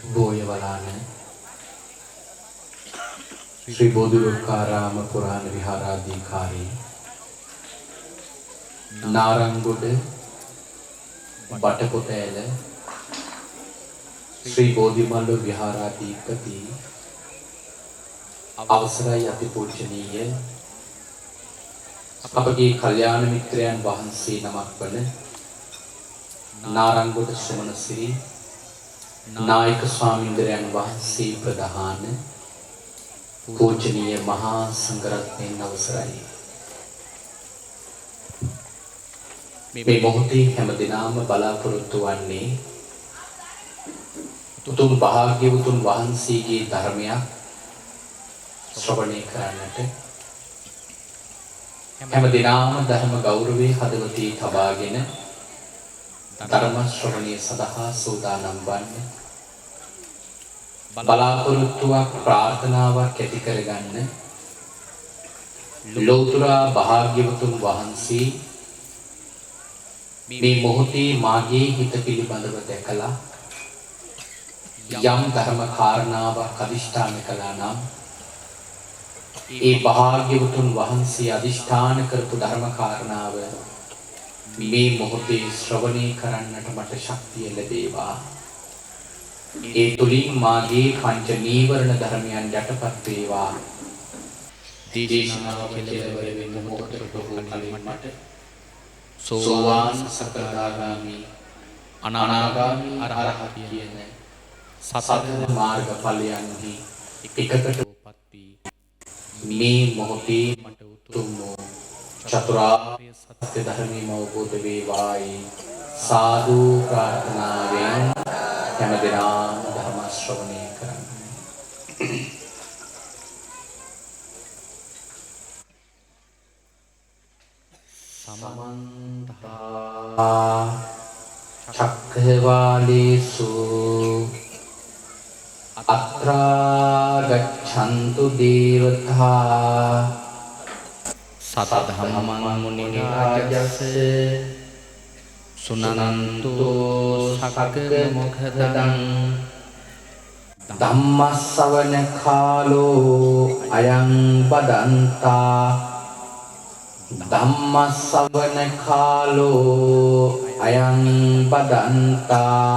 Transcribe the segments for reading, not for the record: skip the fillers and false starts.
බෝයවලාන ශ්‍රී බෝධිලෝකාරාම පුරාණ විහාරාධිකාරී නාරංගොඩ බටකොතෑල ශ්‍රී බෝධිමල්ල විහාරාධිපති අවසරයි අතිපූජනීය අපගේ කල්යාණ මිත්‍රයන් වහන්සේ නමක් වන නාරංගොඩ ශ්‍රමණසිරි නායක ස්වාමීන්ද්‍රයන් වහන්සේ ප්‍රධාන පූජනීය මහා සංඝරත්නයන් අවසරයි. මේ මොහොතේ හැමදෙනාම බලාපොරොත්තු වන්නේ උතුම් භාග්‍යවතුන් වහන්සේගේ ධර්මයක් ශ්‍රවණය කරන්නට. හැමදෙනාම ධර්ම ගෞරවයේ හදවතේ තබාගෙන ධර්ම ශ්‍රවණය සඳහා සූදානම් වන්නේ. බලාපොරොත්තුවක් ප්‍රාර්ථනාවක් ඇති කරගන්න ලෝතර භාග්‍යවතුන් වහන්සේ මේ මොහොතේ මාගේ හිත පිළිබඳව දැකලා යම් ධර්ම කාරණාවක් අදිෂ්ඨාන කළා නම් ඒ භාග්‍යවතුන් වහන්සේ අදිෂ්ඨාන කරපු ධර්ම කාරණාව මේ මොහොතේ ශ්‍රවණය කරන්නට මට ශක්තිය ලැබේවා. ඒ තුලින් මාගේ පංච නීවරණ ධර්මයන් යටපත් වේවා. දේශනාව කෙලවර වෙන මොහොතට කලින් මට සෝවාන් සකදාගාමි අනාගාමි අරහත් කියන සතර මාර්ග ඵලයන්හි එකකටපත් වී මේ මොහොතේ මට උතුම් චතුරාර්ය සත්‍ය ධර්මයම අවබෝධ වේවායි සාදු ප්‍රාර්ථනාවෙන් හැමදෙනාම ධර්ම ශ්‍රවණය කරන්න. සමන්ත චක්ඛවාලේසු අත්‍රා ගච්ඡන්තු දේවතා සතධම්මං මුනි රාජස්ස සුනනන්තු සග්ග මොක්ඛදං ධම්මස්සවන කාලෝ අයං බදන්තා ධම්මස්සවන කාලෝ අයං බදන්තා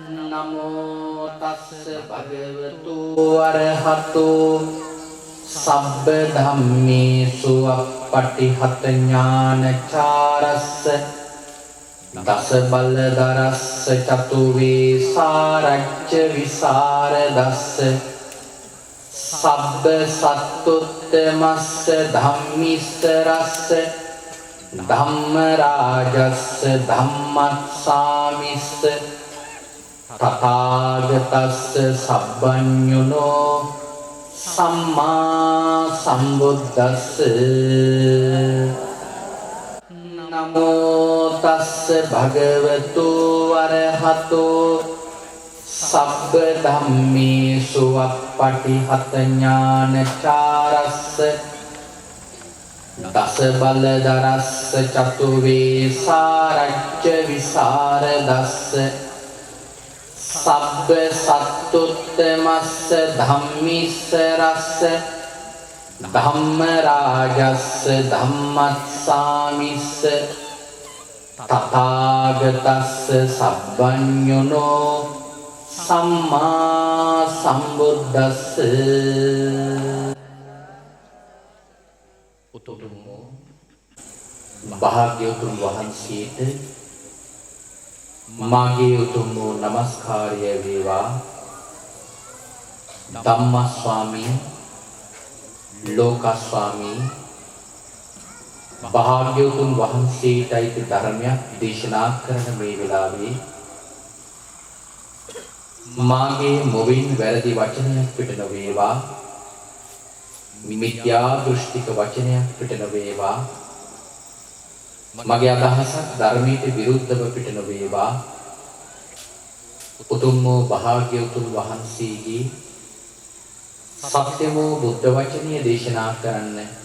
නමෝ තස්ස භගවතු අරහතෝ සබ්බ ධම්මේසු අප්පටිහත ඥානචාරස්ස දස බලදරස්ස චතු වේසාරච්ච විසරදස්ස සබ්බ සත්තුත්තමස්ස ධම්මිස්සරස්ස ධම්ම රාජස්ස ධම්මස්සාමිස්ස තථාගතස්ස සබ්බඤුනෝ සම්මා සම්බුද්දස්ස නමෝ තස්ස භගවතු අරහතෝ සබ්බ ධම්මේසු අප්පටිහත ඥානචාරස්ස දස බලදරස්ස චතු වේසාරච්ච විසරදස්ස සබ්බ සත්තුත්තමස්ස ධම්මිස්සරස්ස ධම්ම රාජස්ස ධම්මස්සාමිස්ස තථාගතස්ස සබ්බඤුනෝ සම්මා සම්බුද්දස්ස උතුම් භාග්‍යවතුන් වහන්සේට මාගේ උතුම් වූ නමස්කාරය වේවා. ධම්මස්වාමී ලෝකස්වාමී භාග්‍යවතුන් වහන්සේටයි ධර්මයක් දේශනා කරන මේ වෙලාවේ මාගේ මොවින් වැරදි වචනයක් පිට නොවේවා. මිත්‍යා දෘෂ්ටික වචනයක් පිට නොවේවා. මගේ අදහසක් ධර්මයට විරුද්ධව පිට නොවේවා. උතුම් වූ භාග්‍යවතුන් වහන්සේගේ සත්‍ය වූ බුද්ධ වචනය දේශනා කරන්න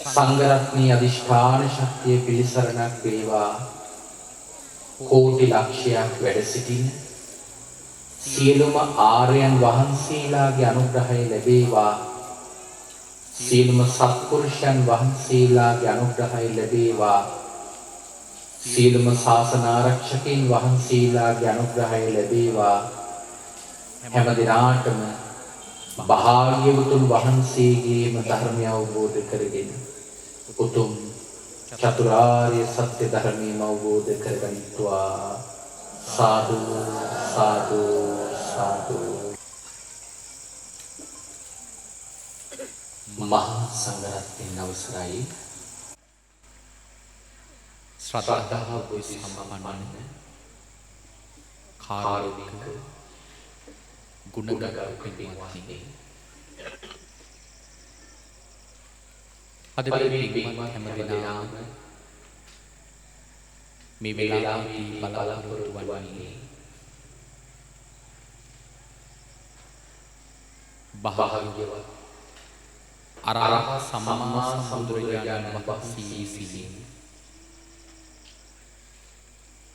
සංඝරත්නයේ අදිෂ්ඨාන ශක්තිය පිළිසරණක් වේවා. කෝටි ලක්ෂයක් වැඩ සිටින සියලුම ආර්යයන් වහන්සේලාගේ අනුග්‍රහය ලැබේවා. සියලුම සත්පුරුෂයන් වහන්සේලාගේ අනුග්‍රහය ලැබේවා. සියලුම ශාසන ආරක්ෂකයන් වහන්සේලාගේ අනුග්‍රහය ලැබේවා. හැම දිනාටම භාග්‍යවතුන් වහන්සේගේම ධර්මය අවබෝධ කරගෙන උතුම් චතුරාර්ය සත්‍ය ධර්මයම අවබෝධ කරගනිත්වා. සාදු සාදු සාදු. මහා සංඝරත්නයන් අවසරයි. ශ්‍රද්ධා බුද්ධ සම්පන්න කාරුණික ගුණගරුක පින්වත්නි, අද මේ පින්වත් හැම දිනම මේ වෙලාවේදී බලාපොරොත්තු වන්නේ භාග්‍යවත් අරහත් සම්මා සම්බුදුරජාණන් වහන්සේ විසින්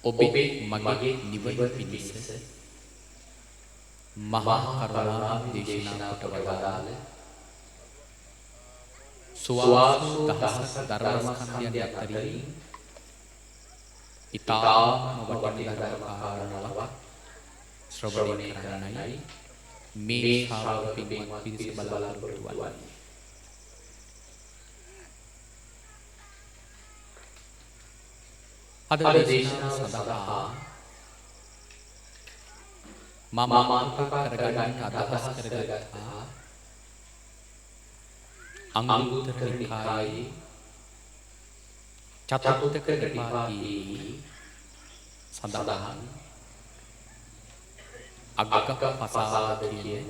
ඔබේ මගේ නිවන පිණිස මහා කරුණා දේශනා කොට වදාළ සුවාසු දහස් ධර්මස්කන්ධයන් අතරින් ඉතාම වටින ධර්ම කාරණාවක් ශ්‍රවණය කරන්නයි මේ ශ්‍රාවක පින්වත් පිරිස බලාපොරොත්තු වන්නේ. අද දේශනාව සඳහා මම මාතෘකා කරගන්න අදහස් කරගත්තා අංගුත්තර නිකායේ චතුත්ථක නිපාතයේ සඳහන් අග්ගපසාද කියන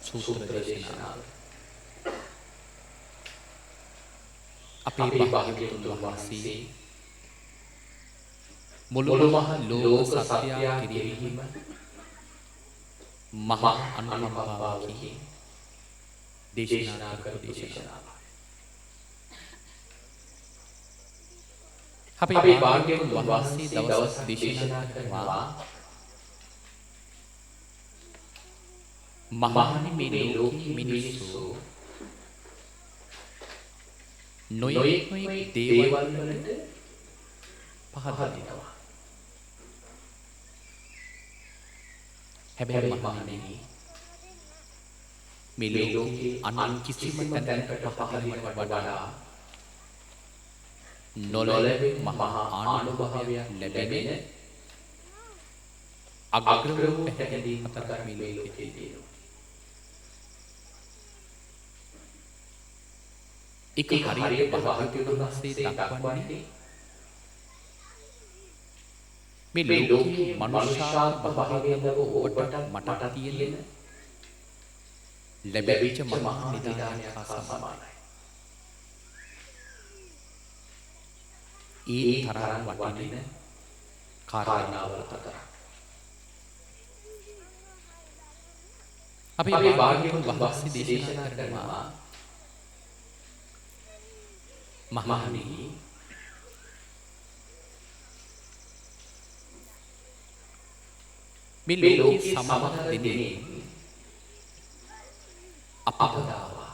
සූත්‍ර දේශනාව. අපේ භාග්‍යවතුන් වහන්සේ මුළු මහ ලෝක සත්‍යය කෙරෙහිම මහා අනුකම්පාවකින් දේශනා කරපු දේශනාව. අපේ භාග්‍යවතුන් වහන්සේ දවස් දේශනා කරනවා මහණනි, මේ ලෝකයේ මිනිස්සු නොයෙක් දේවල් වලට පහදනවා. හැබැයි මහණෙනි, මේ ලෝකයේ අන් කිසිම තැනකට පහදීමට වඩා නොලැබෙන මහා ආනුභාවයක් ලැබෙන අග්‍ර වූ පැහැදීම් හතරක් මේ ලෝකයේ තියෙනවා. ඒක හරියට භාග්‍යවතුන් වහන්සේ දක්වන්නේ මේ ලෝකයේ මනුෂ්‍යාත්ම භාවයෙන් ඔබට මට තියෙන ලැබෙච්ච මහා නිදානයක් හා සමානයි. ඒ තරම් වටින කාරණාව හතරක්. අපේ භාග්‍යවතුන් වහන්සේ දේශනා කරනවා මහණෙනි, මේ ලෝකයේ සමහර දෙනෙක් අපදාවා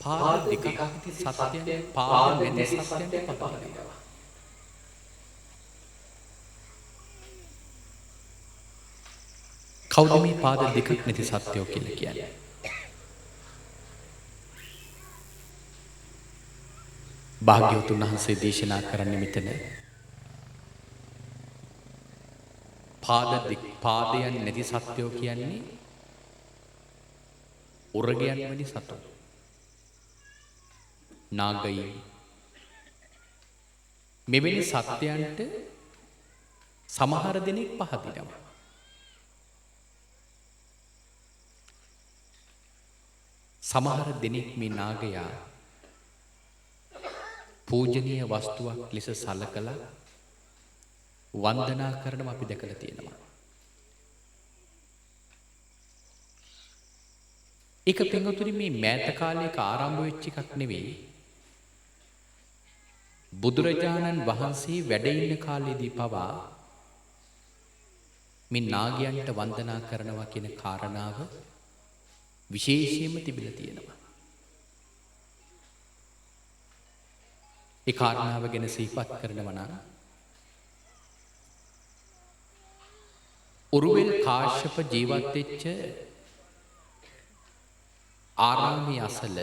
පාද දෙකක් සත්‍යය පාද නැති සත්‍යයට පටලවා. කවුද මේ පාද දෙකක් නැති සත්‍යෝ කියලා කියන්නේ? භාග්‍යවතුන් වහන්සේ දේශනා කරන්නේ මෙතන පාදයන් නැති සත්‍යෝ කියන්නේ උරගයන් වැනි සතුන්, නාගයි. මෙවැනි සත්‍යයන්ට සමහර දෙනෙක් පහදිනවා. සමහර දෙනෙක් මේ නාගයා පූජනීය වස්තුවක් ලෙස සලකලා වන්දනා කරනව අපි දැකලා තියෙනවා. ඒක පින්වතුනි මේ මෑත කාලයක ආරම්භ වෙච්ච එකක් නෙවෙයි. බුදුරජාණන් වහන්සේ වැඩ ඉන්න කාලෙදී පවා මේ නාගයන්ට වන්දනා කරනවා කියන කාරණාව විශේෂයෙන්ම තිබිලා තියෙනවා. ඒ කාරණාව ගැන සිහිපත් කරනවා නම් උරුවෙල් කාශ්‍යප ජීවත් වෙච්ච ආරාමයේ අසල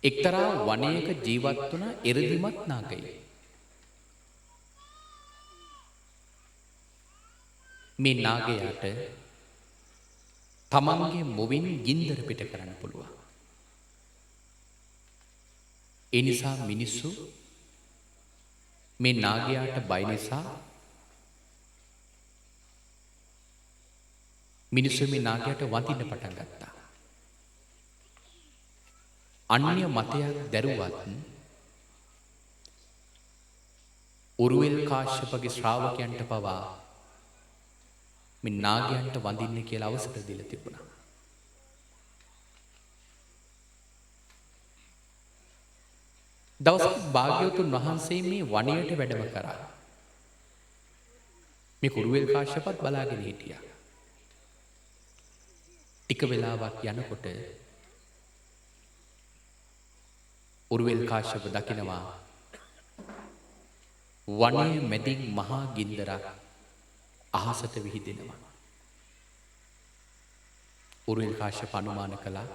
එක්තරා වනයක ජීවත් වුණ එරදිමත් නාගයෙක්. මේ නාගයාට තමන්ගේ මොවින් ගින්දර පිට කරන්න පුළුවන්. ඒ නිසා මිනිස්සු මේ නාගයාට බය නිසා මිනිස්සු මේ නාගයාට වඳින්න පටන් ගත්තා. අන්‍ය මතයක් දැරුවත් උරුවෙල් කාශ්‍යපගේ ශ්‍රාවකයන්ට පවා මේ නාගයන්ට වඳින්න කියලා අවසර දීලා තිබුණා. දවසක් භාග්‍යවතුන් වහන්සේ මේ වනයේට වැඩම කරා. මේ උරුවෙල් කාශ්‍යපත් බලාගෙන හිටියා. ටික වෙලාවක් යනකොට උරුවෙල් කාශ්‍යප දකිනවා වනයේ මැදින් මහා ගින්දරක් අහසට විහිදෙනවා. උරුවෙල් කාශ්‍යප අනුමාන කළා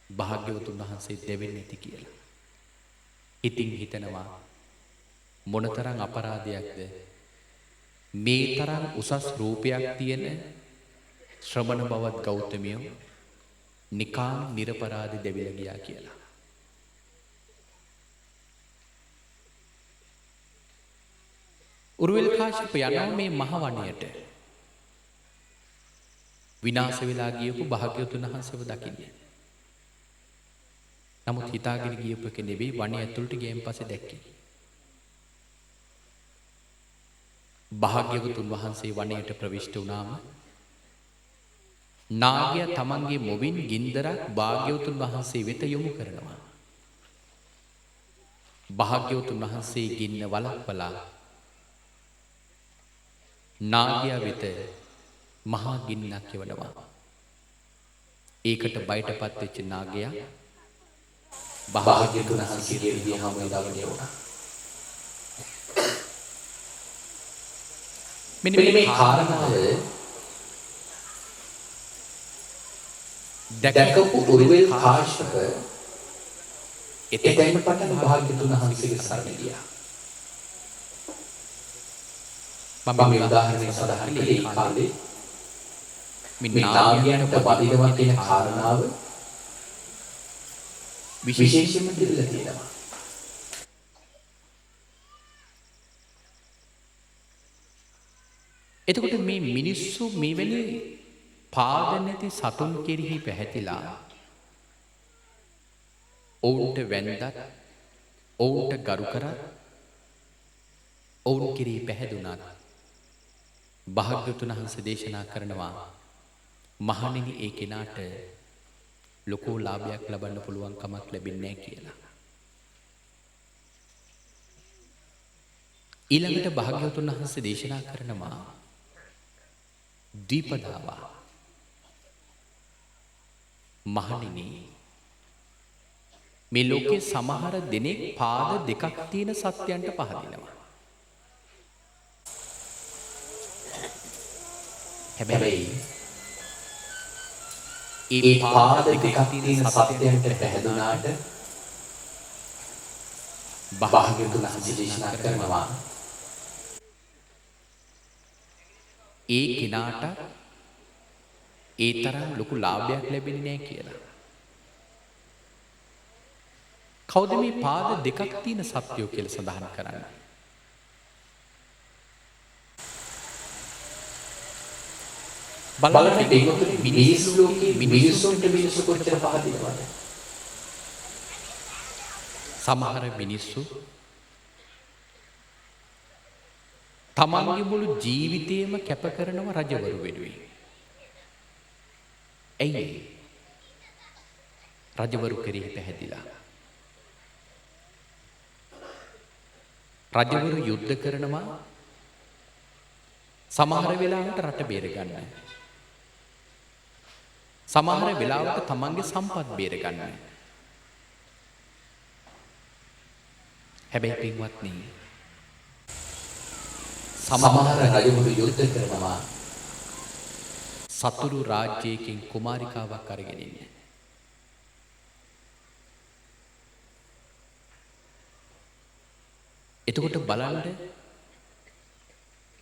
භාග්‍යවතුන් වහන්සේ දෙවෙන්නේ නැති කියලා. ඉතින් හිතනවා මොනතරම් අපරාධයක්ද මේ තරම් උසස් රූපයක් තියෙන ශ්‍රමණ බවත් ගෞතමියෝ නිකාම් නිරපරාධි දෙවිලා ගියා කියලා. උරුවෙල් කාශ්‍යප යනවා මේ මහ වනයේට විනාශ වෙලා ගියපු භාග්‍යවතුන් වහන්සේව දකින්න. නමුත් හිතාගෙන ගියපු එක නෙවෙයි වනය ඇතුළට ගියන් පස්සේ දැක්කේ. භාග්‍යවතුන් වහන්සේ වනයේට ප්‍රවිෂ්ඨ වුණාම නාගයා තමන්ගේ මොවින් ගින්දරක් භාග්‍යවතුන් වහන්සේ වෙත යොමු කරනවා. භාග්‍යවතුන් වහන්සේ ගින්න වළක්වලා නාගයා වෙත මහා ගින්නක් යවනවා. ඒකට බයටපත් වෙච්ච නාගයා භාග්‍යවතුන් වහන්සේගේ විදිහම දවඩේ වුණා. මෙන්න මේ කාරණාව දැකපු උරුවෙල් කාශ්‍යප එතෙන් පටන් භාග්‍යවතුන් වහන්සේගේ සරණ ගියා. මම මේ උදාහරණය සඳහන් කළේ කාලේ මේ නාගයන්ට වදිනවා කියන කාරණාව විශේෂයෙන්ම දෙලා තියෙනවා. එතකොට මේ මිනිස්සු මෙවැනි පාද නැති සතුන් කෙරෙහි පැහැතිලා ඔවුන්ට වැඳත් ඔවුන්ට ගරු කරත් ඔවුන් කෙරෙහි පැහැදුනත් භාග්‍යවතුන් වහන්සේ දේශනා කරනවා මහණෙනි ඒ කෙනාට ලොකු ලාභයක් ලබන්න පුළුවන් කමක් ලැබෙන්නේ නැහැ කියලා. ඊළඟට භාග්‍යවතුන් වහන්සේ දේශනා කරනවා දීපදාවා මහණෙනි මේ ලෝකේ සමහර දෙනෙක් පාද දෙකක් තියෙන සත්‍යයන්ට පහදිනවා. හැබැයි ඒ පාද දෙකක් තියෙන සත්‍යයන්ට පැහැදුනාට භාග්‍යවතුන් වහන්සේ දේශනා කරනවා ඒ කෙනාට ඒ තරම් ලොකු ලාභයක් ලැබෙන්නේ නැහැ කියලා. කවුද මේ පාද දෙකක් තියෙන සත්‍යෝ කියලා සඳහන් කරන්නේ? බලන්න මේක මිනිස් ලෝකේ මිනිසුන්ට මිනිස්සු කොච්චර පහදිනවද? සමහර මිනිස්සු තමන්ගේ මුළු ජීවිතේම කැප කරනව රජවරු වෙනුවෙන්. ඇයි රජවරු කෙරෙහි පැහැදිලා. රජවරු යුද්ධ කරනවා සමහර වෙලාවට රට බේර ගන්න. සමහර වෙලාවට තමන්ගේ සම්පත් බේර ගන්න. හැබැයි පින්වත්නි සමහර රජවරු යුද්ධ කරනවා සතුරු රාජ්‍යයකින් කුමාරිකාවක් අරගෙන ඉන්න. එතකොට බලන්න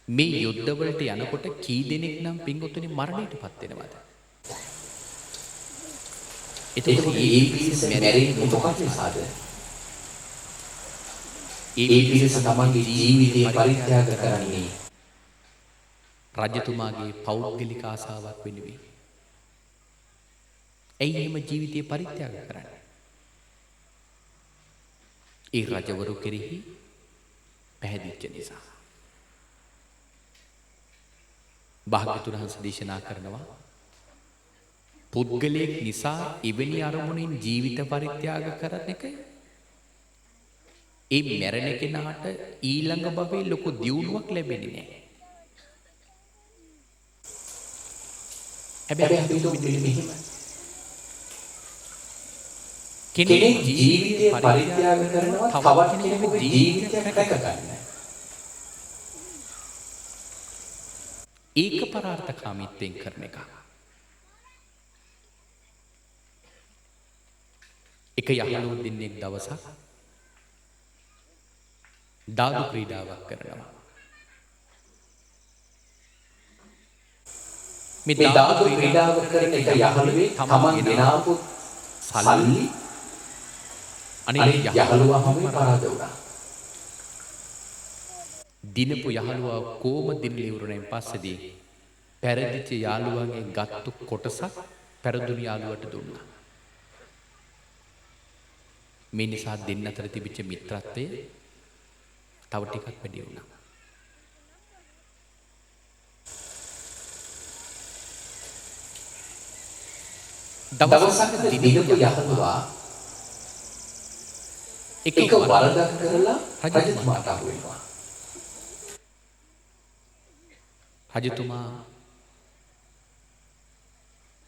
මේ යුද්ධවලට යනකොට කී දෙනෙක් නම් පින්වත්නි මරණයටපත් වෙනවද? එතකොට ඒ පිරිස මැරෙන්නේ මොකක් නිසාද? ඒ පිරිස තමන්ගේ ජීවිතය පරිත්‍යාග කරන්නේ රජතුමාගේ පෞද්ගලික ආසාවක් වෙනුවෙන්. ඇයි එහෙම ජීවිතය පරිත්‍යාග කරන්නේ? ඒ රජවරු කෙරෙහි පැහැදිච්ච නිසා. භාග්‍යවතුන් වහන්සේ දේශනා කරනවා පුද්ගලයෙක් නිසා එවැනි අරමුණින් ජීවිත පරිත්‍යාග කරන එක ඒ මැරෙන කෙනාට ඊළඟ භවයේ ලොකු දියුණුවක් ලැබෙන්නේ නැහැ. හැබැයි අපි මෙහෙම කෙනෙක් ජීවිතය පරිත්‍යාග කරනවා තවත් කෙනෙකුගේ ජීවිතයක් රැක ගන්න. ඒක පරාර්ථකාමීත්වයෙන් කරන එක. එක යහළුවෝ දෙන්නෙක් දවසක් දාදු ක්‍රීඩාවක් කරනවා. මේ දාදු ක්‍රීඩාව කරන එක යහළුවේ තමන් ගෙනාපු සල්ලි අනිත් යහළුවා හැම පරාද වුණා. දිනපු යහළුවා කොම දිනලි ඉවරණයෙන් පස්සේදී පෙරදිච්ච යාළුවාගේ ගත්තු කොටසක් පෙරදුණු යාළුවට දුන්නා. මේ නිසා දෙන්න අතර තිබිච්ච මිත්‍රත්වය තව ටිකක් වැඩි වුණා. දවසක් දිනපු යහළුවා එක වරදක් කරලා රජතුමාට අහු වෙනවා. රජතුමා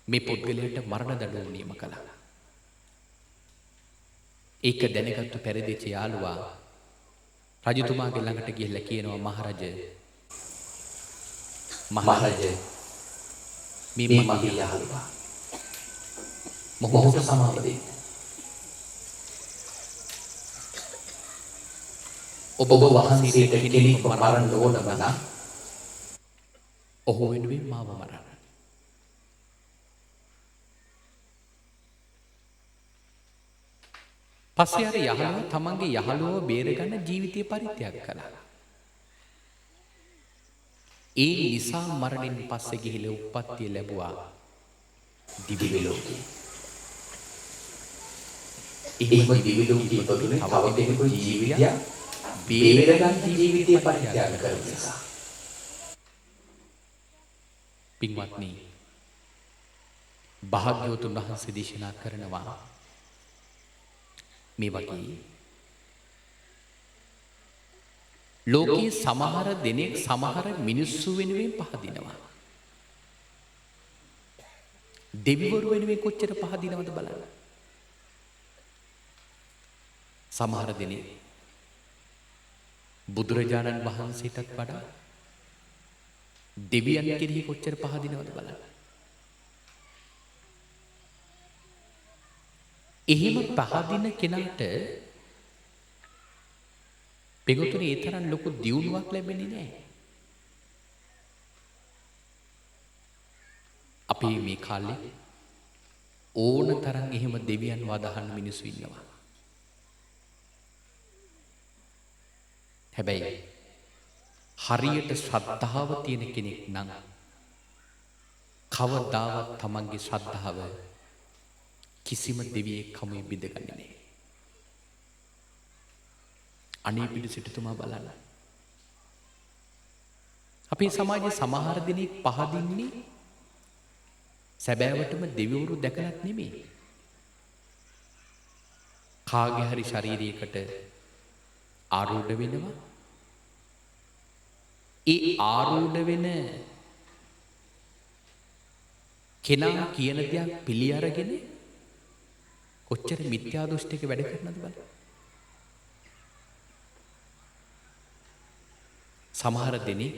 මේ පුද්ගලයාට මරණ දඬුවම නියම කළා. ඒක දැනගත්තු පෙරදිච්ච යාළුවා රජතුමාගේ ළඟට ගිහිල්ලා කියනවා මහරජ මේ මගේ යහළුවා මොහොත සමාව දෙන්න. ඔබ වහන්සේට කෙනෙක් මරන්න ඕනම නම් ඔහු වෙනුවෙන් මාව මරන්න. පස්සේ අර යහළුවා තමන්ගේ යහළුවව බේරගන්න ජීවිතය පරිත්‍යාග කළා. ඒ නිසා මරණයෙන් පස්සේ ගිහිල්ලා උප්පත්තිය ලැබුවා දිව්‍ය ලෝකේ. එහෙම දිව්‍ය ලෝකේ ඉපදුනේ තව කෙනෙකුගේ ජීවිතය බේරගන්න ජීවිතය පරිත්‍යාග කරන නිසා. පින්වත්නි, භාග්‍යවතුන් වහන්සේ දේශනා කරනවා මේ වගේ ලෝකයේ සමහර දෙනෙක් සමහර මිනිස්සු වෙනුවෙන් පහදිනවා. දෙවිවරු වෙනුවෙන් කොච්චර පහදිනවද බලන්න. සමහර දෙනෙක් බුදුරජාණන් වහන්සේටත් වඩා දෙවියන් කෙරෙහි කොච්චර පහදිනවද බලන්න. එහෙම පහදින කෙනාට පිටුතුනේ ඒ තරම් ලොකු දියුණුවක් ලැබෙන්නේ නැහැ. අපි මේ කාලේ ඕන තරම් එහෙම දෙවියන් වදහන්න මිනිස්සු ඉන්නවා. හැබැයි හරියට ශ්‍රද්ධාව තියෙන කෙනෙක් නම් කවදාවත් තමන්ගේ ශ්‍රද්ධාව කිසිම දෙවියෙක් කමුවේ බිඳගන්නේ නැහැ. අනේ පිටු සිටුතුමා බලන්න. අපේ සමාජයේ සමහර දෙනෙක් පහදින්නේ සැබෑවටම දෙවිවරු දැකලත් නෙමෙයි. කාගේ හරි ශරීරයකට ආරූඪ වෙනවා. ඒ ආරූඪ වෙන කෙනා කියන දේ පිළි අරගෙන කොච්චර මිත්‍යා දෘෂ්ටික වැඩ කරනවද බලන්න. සමහර දෙනෙක්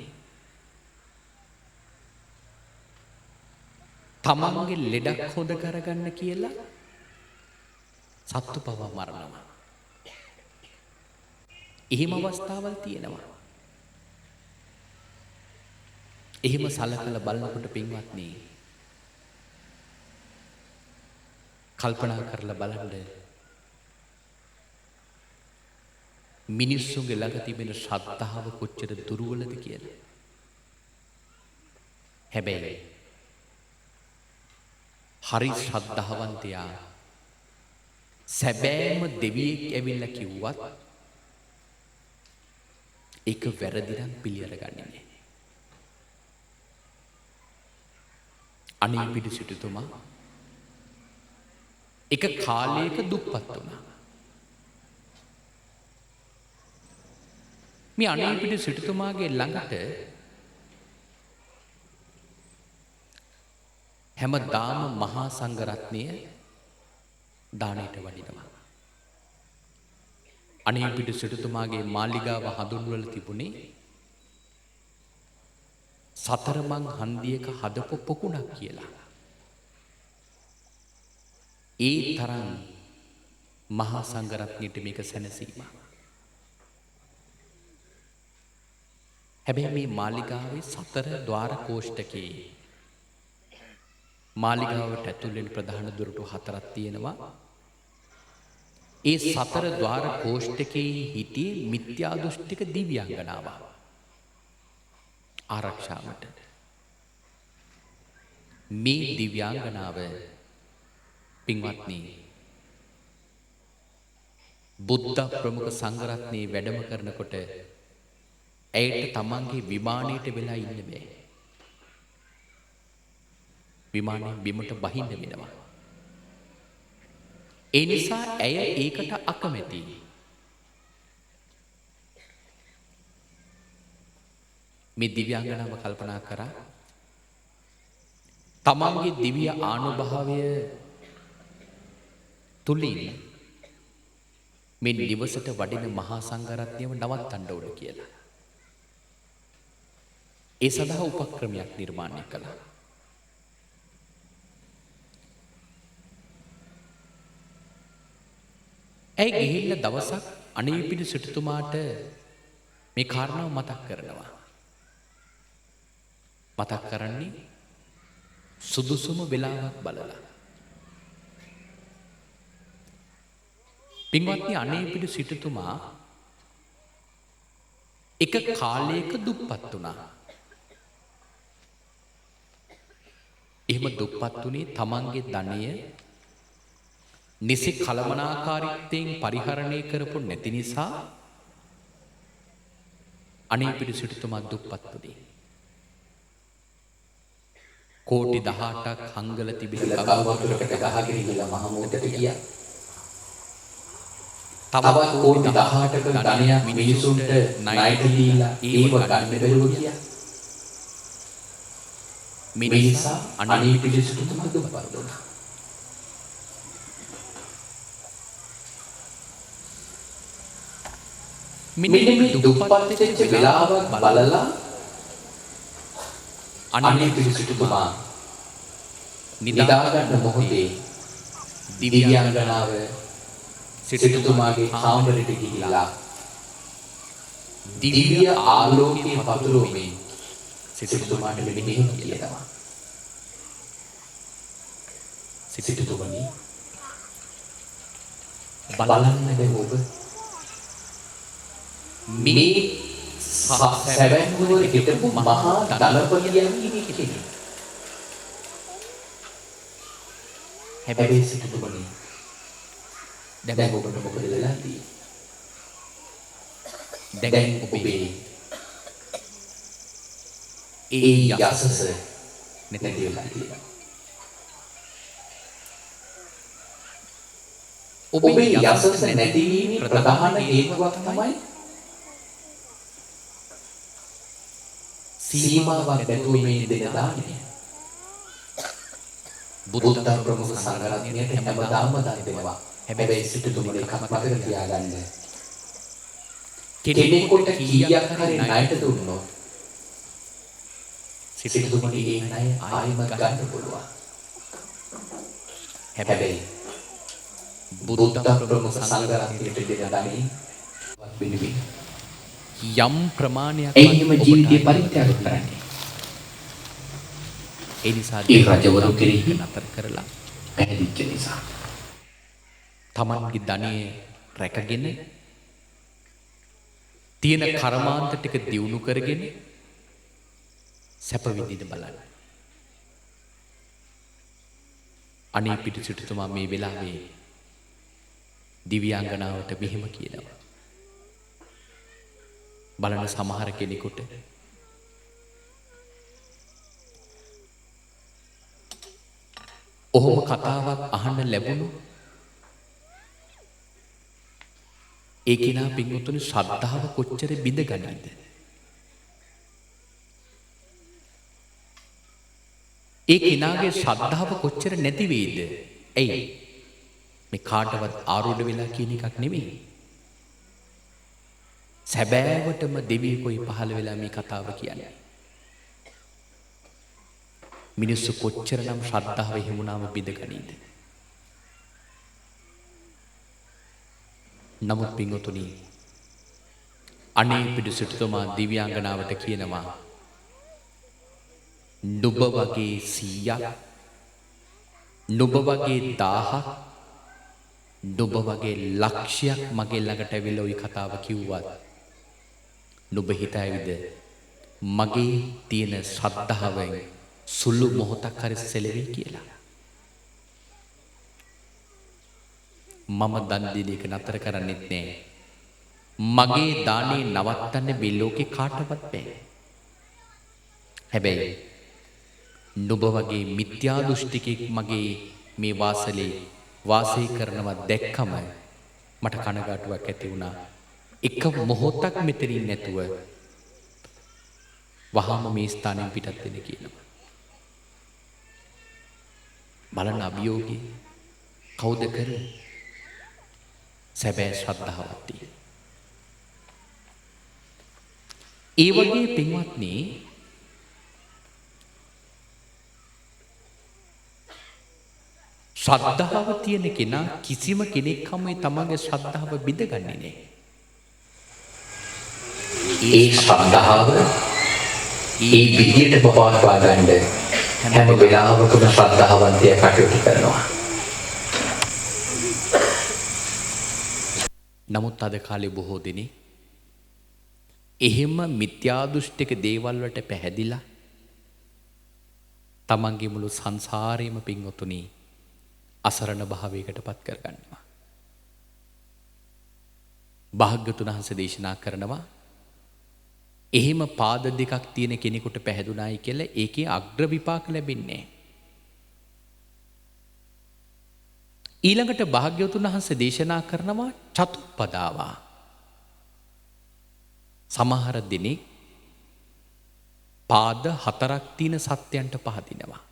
තමන්ගේ ලෙඩක් හොද කරගන්න කියලා සත්තු පවා මරනවා. එහෙම අවස්ථාවල් තියෙනවා. එහෙම සලකලා බලනකොට පින්වත්නි කල්පනා කරලා බලන්න මිනිස්සුන්ගේ ළඟ තිබෙන ශ්‍රද්ධාව කොච්චර දුර්වලද කියලා. හැබැයි හරි ශ්‍රද්ධාවන්තයා සැබෑම දෙවියෙක් ඇවිල්ලා කිව්වත් ඒක වැරදි නම් පිළි අරගන්නේ නැහැ. අනීපිඩු සිටුතුමා එක කාලයක දුප්පත් වුණා. මේ අනීපිඩු සිටුතුමාගේ ළඟට හැමදාම මහා සංඝරත්නය දානයට වඩිනවා. අනීපිඩු සිටුතුමාගේ මාලිගාව හඳුන්වලා තිබුණේ සතරමං හන්දියක හදපු පොකුණක් කියලා. ඒ තරම් මහා සංඝරත්නයට මේක සැනසීම. හැබැයි මේ මාලිගාවේ සතර ద్వාර කෝෂ්ඨකේ මාලිගාවට ඇතුල් වෙන ප්‍රධාන දොරටු හතරක් තියෙනවා. ඒ සතර ద్వාර කෝෂ්ඨකේ හිටියේ මිත්‍යා දෘෂ්ටික දිව්‍යාංගනාවක් ආරක්ෂාවට. මේ දිව්‍යාංගනාව පින්වත්නි බුද්ධ ප්‍රමුඛ සංඝරත්නයේ වැඩම කරනකොට ඇයට තමන්ගේ විමානයට වෙලා ඉන්න බෑ. විමානයෙන් බිමට බහින්න වෙනවා. ඒ නිසා ඇය ඒකට අකමැතියි. මේ දිව්‍යාංගනාව කල්පනා කරා තමන්ගේ දිව්‍ය ආනුභාවය තුලින් මේ නිවසට වඩින මහා සංඝරත්නයව නවත්තන්න ඕන කියලා. ඒ සඳහා උපක්‍රමයක් නිර්මාණය කළා. ඇයි ගිහිල්ලා දවසක් අනීපිඩු සිටුතුමාට මේ කාරණාව මතක් කරනවා. මතක් කරන්නේ සුදුසුම වෙලාවක් බලලා. පින්වත්නි අනීපිඩු සිටුතුමා එක කාලයක දුප්පත් වුණා. එහෙම දුප්පත් වුණේ තමන්ගේ ධනය නිසි කළමනාකාරීත්වයෙන් පරිහරණය කරපු නැති නිසා අනීපිඩු සිටුතුමා දුප්පත් වුණේ. කෝටි 18ක් හංගල තිබිලා ගවතුරකට ගහගෙන ගිහලා මහ මුහුදට ගියා. තවත් කෝටි 18ක ධනයක් මිනිසුන්ට ණයට දීලා ඒව ගන්න බැරුව ගියා. මිනිසා අනීපිඩු සිටුතුමා දුප්පත් වුණා. මෙන්න මේ දුප්පත් වෙච්ච වෙලාවක් බලලා අනීපිඩු සිටුතුමා නිදාගන්න මොහොතේ දිව්‍යාංගනාව සිටුතුමාගේ කාමරයට ගිහිලා දිව්‍ය ආලෝකයේ පතුරවමින් සිටුතුමාට මෙහෙම කියනවා. සිටුතුමනි බලන්න දැන් ඔබ මේ සැවැන්නුවර හිටපු මහා දලපතියන්ගේ කෙනෙක්. හැබැයි සිටුතුමනි දැන් ඔබට මොකද වෙලා තියෙන්නේ? දැන් ඔබේ ඒ යසස නැති වෙලා තියෙනවා. ඔබේ යසස නැතිවීමේ ප්‍රධාන හේතුවක් තමයි සීමාවක් නැතුව මේ දෙන දානය. බුද්ධ ප්‍රමුඛ සංඝරත්නයට හැමදාම දන් දෙනවා. හැබැයි සිටුතුමනි එකක් මතක තියාගන්න. කෙනෙකුට කීයක් හරි ණයට දුන්නොත් සිටුතුමනි ඒ ණය ආයෙමත් ගන්න පුළුවන්. හැබැයි බුද්ධ ප්‍රමුඛ සංඝරත්නයට දෙන දානේ වෙනුවෙන් යම් ප්‍රමාණයක් එයිම ජීවිතේ පරිත්‍යාග කරන්නේ. ඒ නිසා ඒ රජවරු කෙරෙහි නතර කරලා පැහැදිච්ච නිසා තමන්ගේ ධනෙ රැකගෙන තියෙන කර්මාන්ත ටික දියුණු කරගෙන සැප විඳින්න බලන්න. අනේ පිටිසිටුතුමා මේ වෙලාවේ දිව්‍යාංගනාවට මෙහෙම කියනවා. බලන සමහර කෙනෙකුට ඔහොම කතාවක් අහන්න ලැබුණු ඒ කෙනා පින්වතුනි ශ්‍රද්ධාව කොච්චර බිඳ ගනීද? ඒ කෙනාගේ ශ්‍රද්ධාව කොච්චර නැති වෙයිද? ඇයි? මේ කාටවත් ආරූඪ වෙලා කියන එකක් නෙමෙයි. සැබෑවටම දෙවියෙකුයි පහළ වෙලා මේ කතාව කියන්නේ. මිනිස්සු කොච්චරනම් ශ්‍රද්ධාව හිමුණාම බිඳ ගනීද? නමුත් පින්වතුනි අනේ පිටිසිටුතුමා දිව්‍යාංගනාවට කියනවා නුඹ වගේ 100ක් නුඹ වගේ 1000ක් නුඹ වගේ ලක්ෂයක් මගේ ළඟට ඇවිල්ලා ওই කතාව කිව්වත් නුඹ හිතාවිද මගේ තියෙන ශ්‍රද්ධාවෙන් සුළු මොහොතක් හරි සැලෙවි කියලා? මම දන් දෙන එක නතර කරන්නෙත් නෑ. මගේ දානේ නවත්තන්න මේ ලෝකේ කාටවත් බෑ. හැබැයි නුඹ වගේ මිත්‍යා දෘෂ්ටිකෙක් මගේ මේ වාසලේ වාසය කරනවා දැක්කම මට කනගාටුවක් ඇති වුණා. එක මොහොතක් මෙතනින් නැතුව වහාම මේ ස්ථානයෙන් පිටත් වෙන්න කියනවා. බලන්න අභියෝගී කවුද කරන්නේ? සැබෑ ශ්‍රද්ධාවක් තියෙන. ඒ වගේ පින්වත්නි ශ්‍රද්ධාව තියෙන කෙනා කිසිම කෙනෙක් හැම තමන්ගේ ශ්‍රද්ධාව බිඳගන්නේ නැහැ. ඒ ශ්‍රද්ධාව ඒ විදියට පවත්වා ගන්න හැම වෙලාවකම ශ්‍රද්ධාවන්තය කටයුතු කරනවා. නමුත් අද කාලේ බොහෝ දෙනෙක් එහෙම මිත්‍යා දෘෂ්ටික දේවල් වලට පැහැදිලා තමන්ගේ මුළු සංසාරේම පින්වතුනි අසරණ භාවයකට පත් කරගන්නවා. භාග්‍යවතුන් වහන්සේ දේශනා කරනවා එහෙම පාද දෙකක් තියෙන කෙනෙකුට පැහැදුනායි කියලා ඒකේ අග්‍ර විපාක ලැබෙන්නේ. ඊළඟට භාග්‍යවතුන් වහන්සේ දේශනා කරනවා චතුප්පදාවා. සමහර දිනෙක පාද 4ක් තියෙන සත්‍යයන්ට පහදිනවා.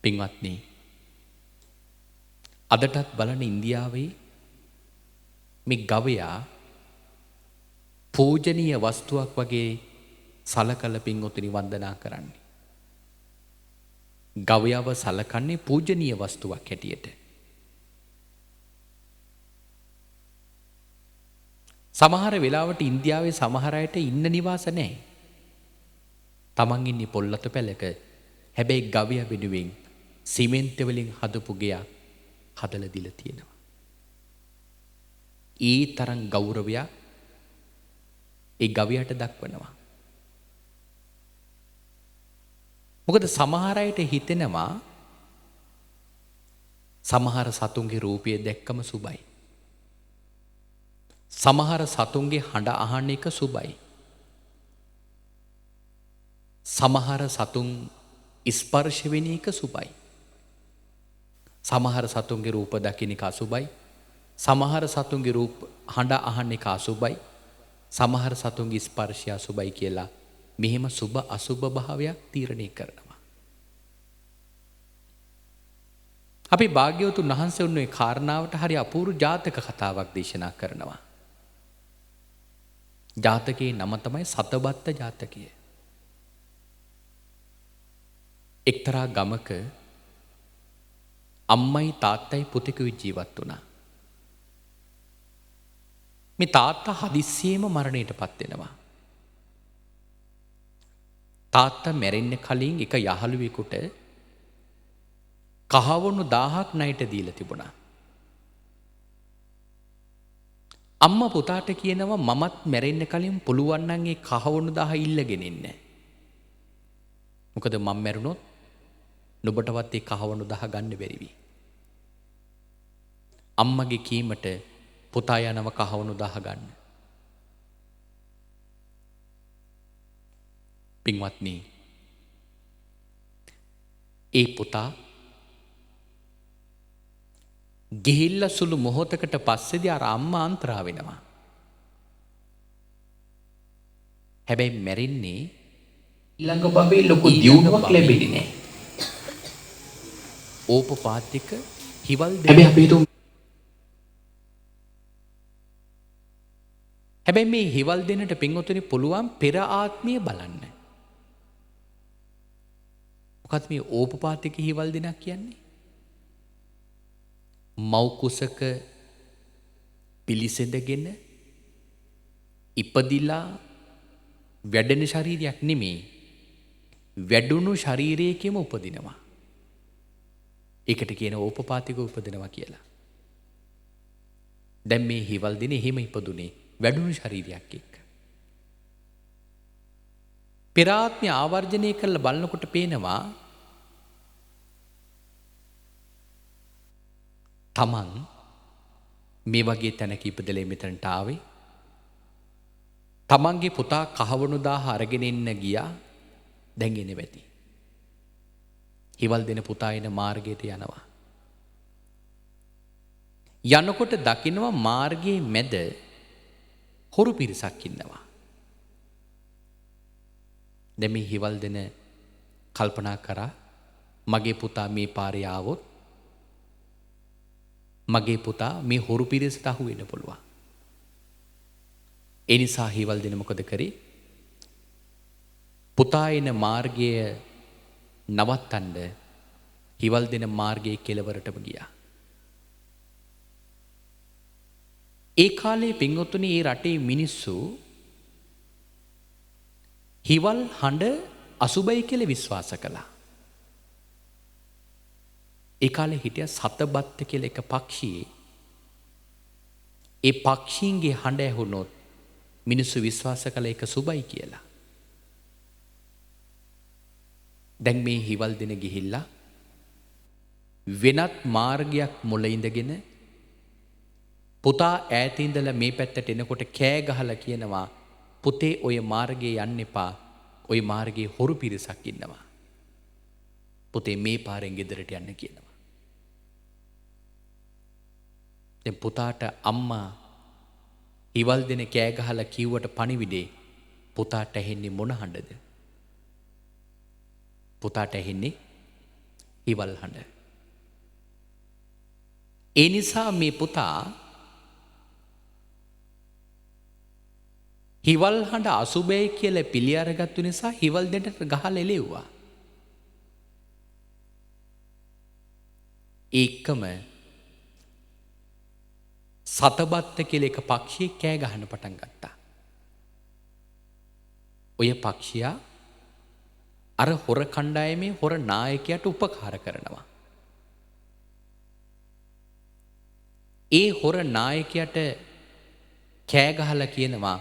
පින්වත්නි අදටත් බලන ඉන්දියාවේ මේ ගවයා පූජනීය වස්තුවක් වගේ සලකලා පින්වතුනි වන්දනා කරන්නේ. ගවයාව සලකන්නේ පූජනීය වස්තුවක් හැටියට. සමහර වෙලාවට ඉන්දියාවේ සමහර අයට ඉන්න නිවාස නැහැ. තමන් ඉන්නේ පොල්ලත පැලක. හැබැයි ගවයා වෙනුවෙන් සිමෙන්ති වලින් හදපු ගෙයක් හදලා දීලා තියෙනවා. ඒ තරම් ගෞරවයක් ඒ ගවයාට දක්වනවා. මොකද සමහර අයට හිතෙනවා සමහර සතුන්ගේ රූපය දැක්කම සුබයි. සමහර සතුන්ගේ හඬ අහන එක සුබයි. සමහර සතුන් ස්පර්ශ වෙන එක සුබයි. සමහර සතුන්ගේ රූප දකින්න එක අසුබයි. සමහර සතුන්ගේ රූප හඬ අහන්න එක අසුබයි. සමහර සතුන්ගේ ස්පර්ශය අසුබයි කියලා මෙහෙම සුබ අසුබ භාවයක් තීරණය කරනවා. අපි භාග්‍යවතුන් වහන්සේ උන්වහන්සේ කාරණාවට හරි අපූර්ව ජාතක කතාවක් දේශනා කරනවා. ජාතකයේ නම තමයි සතබත්ත ජාතකය. එක්තරා ගමක අම්මයි තාත්තයි පුතෙකුයි ජීවත් වුණා. මේ තාත්තා හදිස්සියෙම මරණයට පත් වෙනවා. තාත්තා මැරෙන්න කලින් එක යහළුවෙකුට කහවණු 1000ක් ණයට දීලා තිබුණා. අම්මා පුතාට කියනවා මමත් මැරෙන්න කලින් පුළුවන් නම් ඒ කහවණු 1000 ඉල්ලගෙන ඉන්න. මොකද මම මැරුණොත් නුඹටවත් ඒ කහවණු 1000 ගන්න බැරි වෙයි. අම්මගේ කීමට පුතා යනව කහවණු 1000 ගන්න. පින්වත්නි, ඒ පුතා ගිහිල්ලා සුළු මොහොතකට පස්සේදී අර අම්මා අන්තරා වෙනවා. හැබැයි මැරෙන්නේ ඊළඟ භවයේ ලොකු දියුණුවක් ලැබෙන්නේ නැහැ. ඕපපාතික හිවල් හැබැයි අපි හිතමු හැබැයි මේ හිවල් දෙන්නට පින්වතුනි පුළුවන් පෙර ආත්මය බලන්න. මොකද මේ ඕපපාතික හිවල් දෙනක් කියන්නේ? මව් කුසක පිලිසෙඳගෙන ඉපදිලා වැඩෙන ශරීරයක් නෙමේ, වැඩුණු ශරීරයකම උපදිනවා. ඒකට කියන ඕපපාතික උපදිනවා කියලා. දැන් මේ හිවල් දිනේ එහෙම ඉපදුනේ වැඩුණු ශරීරයක් එක්ක. පෙර ආත්මය ආවර්ජනය කරලා බලනකොට පේනවා තමන් මේ වගේ තැනක ඉපදලා මෙතනට ආවේ. තමන්ගේ පුතා කහවණු 1000 අරගෙන එන්න ගියා. දැන් එන්නේ වැටි. හිවල් දෙන පුතා එන මාර්ගයට යනවා. යනකොට දකින්නවා මාර්ගයේ මැද හොරු පිරිසක් ඉන්නවා. දැන් මේ හිවල් දෙන කල්පනා කරා මගේ පුතා මේ පාරේ ආවොත් මගේ පුතා මේ හොරු පිරිසට අහු වෙන්න පුළුවන්. ඒ නිසා හිවල් දෙන මොකද කරේ? පුතා එන මාර්ගය නවත්තන්න හිවල් දෙන මාර්ගයේ කෙළවරටම ගියා. ඒ කාලේ පින්වතුනි ඒ රටේ මිනිස්සු හිවල් හඬ අසුබයි කියලා විශ්වාස කළා. ඒ කාලේ හිටිය සතබත්ත කියලා එක පක්ෂියේ. ඒ පක්ෂීන්ගේ හඬ ඇහුනොත් මිනිස්සු විශ්වාස කළ එක සුබයි කියලා. දැන් මේ හිවල් දෙන ගිහිල්ලා වෙනත් මාර්ගයක් මුල ඉඳගෙන පුතා ඈත ඉඳලා මේ පැත්තට එනකොට කෑ ගහලා කියනවා පුතේ ඔය මාර්ගේ යන්න එපා. ඔය මාර්ගේ හොරු පිරිසක් ඉන්නවා. පුතේ මේ පාරෙන් ගෙදරට යන්න කියනවා. දැන් පුතාට අම්මා හිවල් දෙන කෑ ගහලා කිව්වට පණිවිඩේ පුතාට ඇහෙන්නේ මොන හඬද? පුතාට ඇහෙන්නේ හිවල් හඬ. ඒ නිසා මේ පුතා හිවල් හඬ අසුබයි කියලා පිළි අරගත්තු නිසා හිවල් දෙන්නට ගහලා එලෙව්වා. ඒකම සතබත්ත කියලා එක පක්ෂියෙක් කෑ ගහන්න පටන් ගත්තා. ඔය පක්ෂියා අර හොර කණ්ඩායමේ හොර නායකයාට උපකාර කරනවා. ඒ හොර නායකයාට කෑ ගහලා කියනවා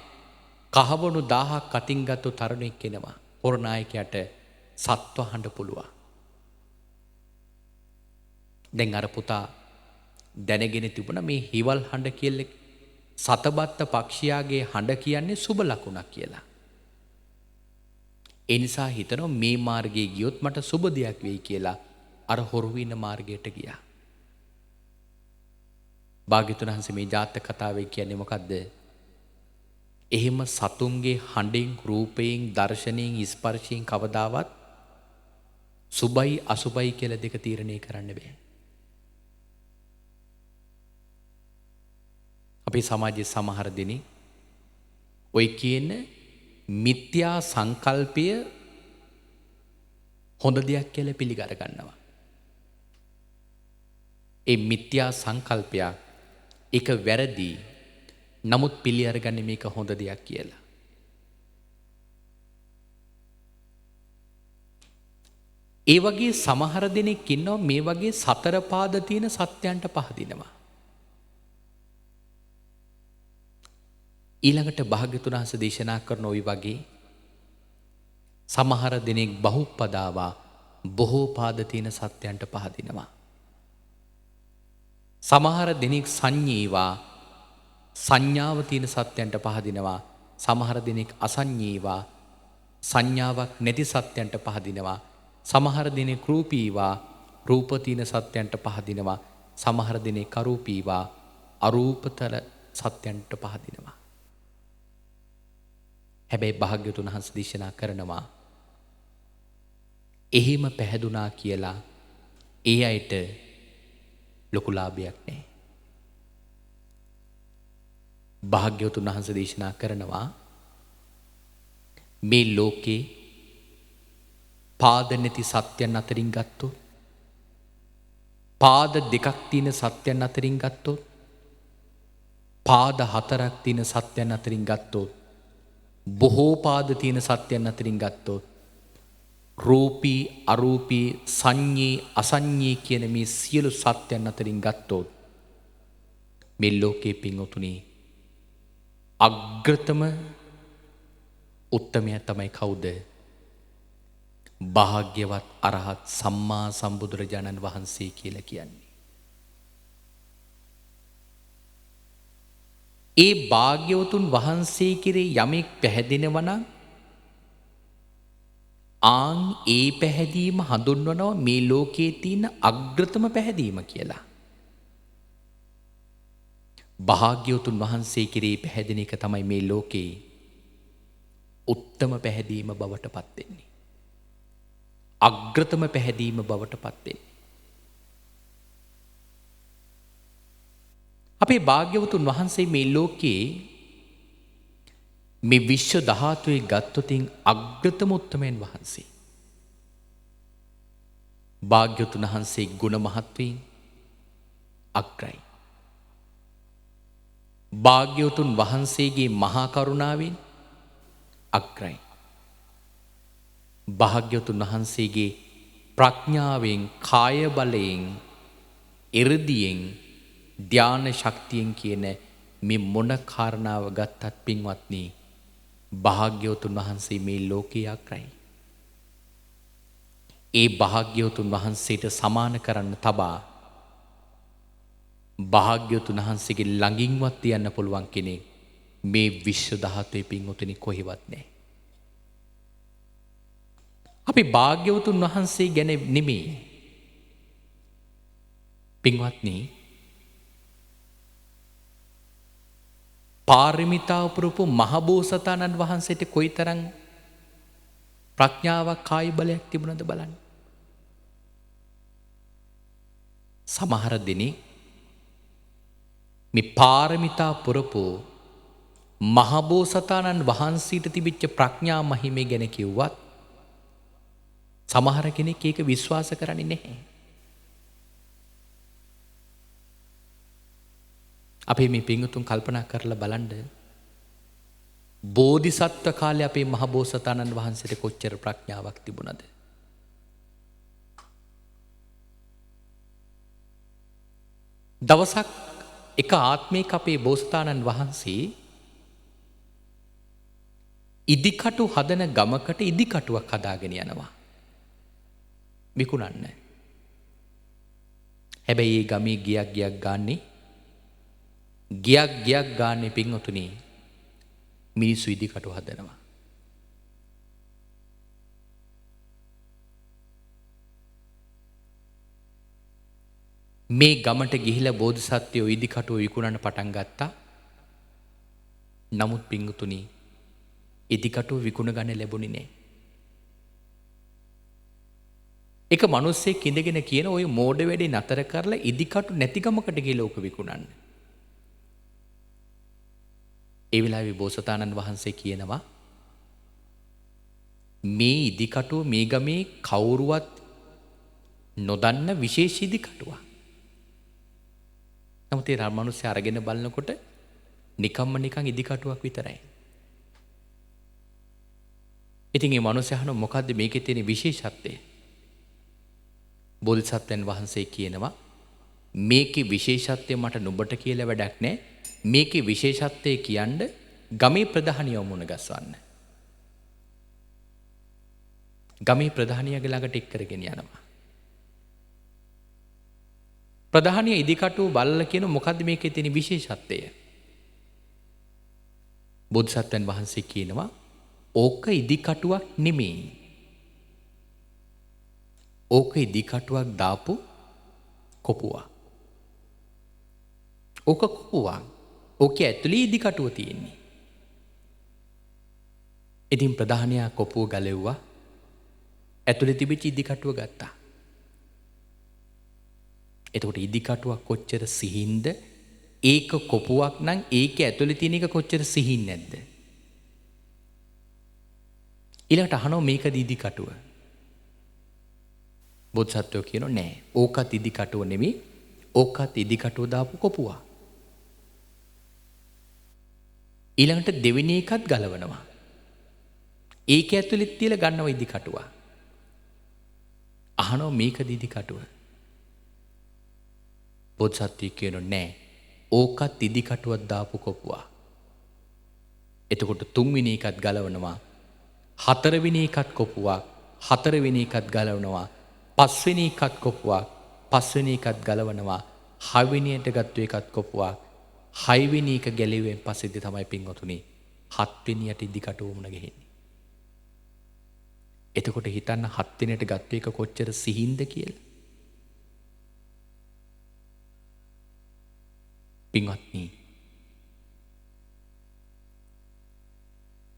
කහවණු 1000ක් අතින් ගත්තු තරුණෙක් කෙනවා. හොර නායකයාට සත්ව හඬ පුළුවන්. දැන් අර පුතා දැනගෙන තිබුණා මේ හිවල් හඬ කියලා සතබත්ත පක්ෂියාගේ හඬ කියන්නේ සුබ ලකුණක් කියලා. ඒ නිසා හිතනවා මේ මාර්ගයේ ගියොත් මට සුබ දෙයක් වෙයි කියලා අර හොරු වින මාර්ගයට ගියා. භාග්‍යතුන් වහන්සේ මේ ජාතක කතාවේ කියන්නේ මොකද්ද? එහෙම සතුන්ගේ හඬෙන්, රූපයෙන්, දර්ශනයෙන්, ස්පර්ශයෙන් කවදාවත් සුබයි අසුබයි කියලා දෙක තීරණය කරන්න බෑ. අපේ සමාජයේ සමහර දෙනෙක් ඔය කියන මිත්‍යා සංකල්පය හොඳ දෙයක් කියලා පිළිගර ගන්නවා. ඒ මිත්‍යා සංකල්පයක් එක වැරදි. නමුත් පිළි අරගන්නේ මේක හොඳ දෙයක් කියලා. ඒ වගේ සමහර දෙනෙක් ඉන්නවා මේ වගේ සතර පාද තියෙන සත්‍යයන්ට පහදිනවා. ඊළඟට භාග්‍යතුන් වහන්සේ දේශනා කරන ওই වගේ සමහර දෙනෙක් බහුපදාවා බොහෝ පාද තියෙන සත්‍යයන්ට පහදිනවා. සමහර දෙනෙක් සංඤීවා සංඥාව තියෙන සත්‍යයන්ට පහදිනවා. සමහර දෙනෙක් අසංඤීවා සංඥාවක් නැති සත්‍යයන්ට පහදිනවා. සමහර දෙනෙක් රූපීවා රූප තියෙන සත්‍යයන්ට පහදිනවා. සමහර දෙනෙක් අරූපීවා අරූපතර සත්‍යයන්ට පහදිනවා. හැබැයි භාග්‍යතුන් වහන්සේ දේශනා කරනවා එහෙම පැහැදුනා කියලා ඒ අයට ලොකු ලාභයක් නැහැ. භාග්‍යවතුන් වහන්සේ දේශනා කරනවා මේ ලෝකේ පාද නැති සත්‍යයන් අතරින් ගත්තොත් පාද දෙකක් තියෙන සත්‍යයන් අතරින් ගත්තොත් පාද හතරක් තියෙන සත්‍යයන් අතරින් ගත්තොත් බොහෝ පාද තියෙන සත්‍යයන් අතරින් ගත්තොත් රූපී අරූපී සංඤී අසංඤී කියන මේ සියලු සත්‍යයන් අතරින් ගත්තොත් මේ ලෝකේ පින්වතුනි අග්‍රතම උත්තමයා තමයි කවුද? භාග්‍යවත් අරහත් සම්මා සම්බුදුරජාණන් වහන්සේ කියලා කියන්නේ. ඒ භාග්‍යවතුන් වහන්සේ කෙරේ යමෙක් පැහැදෙනවා නම් ආන් ඒ පැහැදීම හඳුන්වනවා මේ ලෝකයේ තියෙන අග්‍රතම පැහැදීම කියලා. භාග්‍යවතුන් වහන්සේ කෙරේ පැහැදෙන එක තමයි මේ ලෝකේ උත්තම පැහැදීම බවට පත් වෙන්නේ. අග්‍රතම පැහැදීම බවට පත් වෙන්නේ. අපේ භාග්‍යවතුන් වහන්සේ මේ ලෝකේ මේ විශ්ව ධාතුවේ ගත්තොතින් අග්‍රතම උත්තමයන් වහන්සේ. භාග්‍යවතුන් වහන්සේ ගුණ මහත්වයෙන් අග්‍රයි. භාග්‍යවතුන් වහන්සේගේ මහා කරුණාවෙන් අග්‍රයි. භාග්‍යවතුන් වහන්සේගේ ප්‍රඥාවෙන් කාය බලයෙන් එ르දියෙන් ධාන ශක්තියෙන් කියන මේ මොන කාරණාව ගත්තත් පින්වත්නි භාග්‍යවතුන් වහන්සේ මේ ලෝකයේ අග්‍රයි. ඒ භාග්‍යවතුන් වහන්සේට සමාන කරන්න තබා භාග්‍යවතුන් වහන්සේගේ ළඟින්වත් යන්න පුළුවන් කෙනෙක් මේ විශ්ව ධාතුවේ පින්වතුනි කොහෙවත් නැහැ. අපි භාග්‍යවතුන් වහන්සේ ගැන නෙමෙයි පින්වත්නි පාරමිතා පුරපු මහබෝසතාණන් වහන්සේට කොයිතරම් ප්‍රඥාවක් කාය බලයක් තිබුණද බලන්න. සමහර දිනේ මේ පාරමිතා පුරපු මහබෝසතාණන් වහන්සේට තිබිච්ච ප්‍රඥා මහිමේ ගැන කිව්වත් සමහර කෙනෙක් ඒක විශ්වාස කරන්නේ නැහැ. අපි මේ පින්වතුන් කල්පනා කරලා බලන්න බෝධිසත්ව කාලේ අපේ මහබෝසතාණන් වහන්සේට කොච්චර ප්‍රඥාවක් තිබුණද? දවසක් එක ආත්මයක අපේ බෝසතාණන් වහන්සේ ඉදිකටු හදන ගමකට ඉදිකටුවක් හදාගෙන යනවා. විකුණන්න. හැබැයි ඒ ගමේ ගියක් ගාන්නේ පින්වතුනි මිනිස්සු ඉදිකටු හදනවා. මේ ගමට ගිහිලා බෝධිසත්වයෝ ඉදිකටුව විකුණන්න පටන් ගත්තා. නමුත් පිංගුතුනි ඉදිකටුව විකුණ ගන්න ලැබුණේ නැහැ. එක මිනිස්සෙක් ඉඳගෙන කියන ওই මෝඩ වැඩේ නතර කරලා ඉදිකටු නැති ගමකට ගිහලා ඕක විකුණන්න. ඒ වෙලාවේ බෝසතාණන් වහන්සේ කියනවා මේ ඉදිකටුව මේ ගමේ කවුරුවත් නොදන්න විශේෂ ඉදිකටුවක්. නමුත් ඒ මිනිස්සයා අරගෙන බලනකොට නිකම්ම නිකන් ඉදිකටුවක් විතරයි. ඉතින් මේ මිනිස්සයා අහන මොකද්ද මේකේ තියෙන විශේෂත්වය? බෝධිසත්වයන් වහන්සේ කියනවා මේකේ විශේෂත්වය මට නුඹට කියලා වැඩක් නැහැ. මේකේ විශේෂත්වය කියන්නේ ගමේ ප්‍රධානියව මුණ ගැස්වන්න. ගමේ ප්‍රධානියගේ ළඟට එක් කරගෙන යනවා. ප්‍රධානිය ඉදිකටුව බලලා කියන මොකද්ද මේකේ තියෙන විශේෂත්වය? බෝධිසත්වයන් වහන්සේ කියනවා ඕක ඉදිකටුවක් නෙමෙයි. ඕක ඉදිකටුවක් දාපු කොපුවක්. ඕක කොපුවක්. ඕකේ ඇතුලේ ඉදිකටුව තියෙන්නේ. ඉතින් ප්‍රධානියා කොපුව ගලෙව්වා. ඇතුලේ තිබිච්ච ඉදිකටුව ගත්තා. එතකොට ඉදිකටුවක් කොච්චර සිහින්ද? ඒක කොපුවක් නම් ඒකේ ඇතුලේ තියෙන එක කොච්චර සිහින් නැද්ද? ඊළඟට අහනවා මේකද ඉදිකටුව? බෝධිසත්වෝ කියනවා නෑ. ඕකත් ඉදිකටුව නෙමෙයි. ඕකත් ඉදිකටුව දාපු කොපුවක්. ඊළඟට දෙවෙනි එකත් ගලවනවා. ඒක ඇතුලේ තියලා ගන්නවා ඉදිකටුව. අහනවා මේකද ඉදිකටුව? බෝධිසත්වෝ කියනවා නෑ. ඕකත් ඉදිකටුවක් දාපු කොපුවක්. එතකොට තුන්වෙනි එකත් ගලවනවා. හතරවෙනි එකත් කොපුවක්. හතරවෙනි එකත් ගලවනවා. පස්වෙනි එකත් කොපුවක්. පස්වෙනි එකත් ගලවනවා. හයවෙනියට ගත්ත එකත් කොපුවක්. හයවෙනි එක ගැලෙවෙන් පස්සේදී තමයි පින්වතුනි හත්වෙනියට ඉදිකටුව මුණ ගැහෙන්නේ. එතකොට හිතන්න හත්වෙනියට ගත්ත එක කොච්චර සිහින්ද කියලා. පින්වත්නි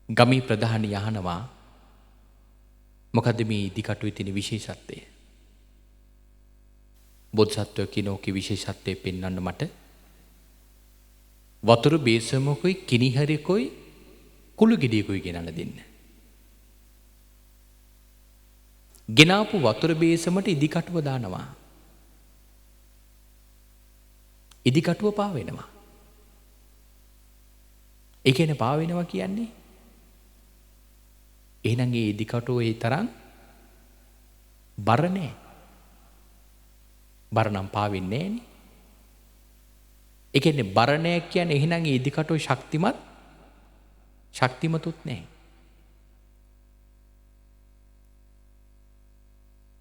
ගමේ ප්‍රධානිය අහනවා මොකද්ද මේ ඉදිකටුවේ තියෙන විශේෂත්වය? බෝධිසත්වෝ කිනෝකේ විශේෂත්වය පෙන්වන්න මට වතුර බේසමකුයි කිනිහරෙකුයි කුළු ගෙඩියකුයි ගෙනල්ලා දෙන්න. ගෙනාපු වතුර බේසමට ඉදිකටුව දානවා. ඉදිකටුව පාවෙනවා. ඒ කියන්නේ පාවෙනවා කියන්නේ එහෙනම් ඒ ඉදිකටුව ඒ තරම් බර නෑ. බර නම් පාවෙන්නේ නෑනේ. ඒ කියන්නේ බර නෑ කියන්නේ එහෙනම් ඒ ඉදිකටුව ශක්තිමතුත් නෑ.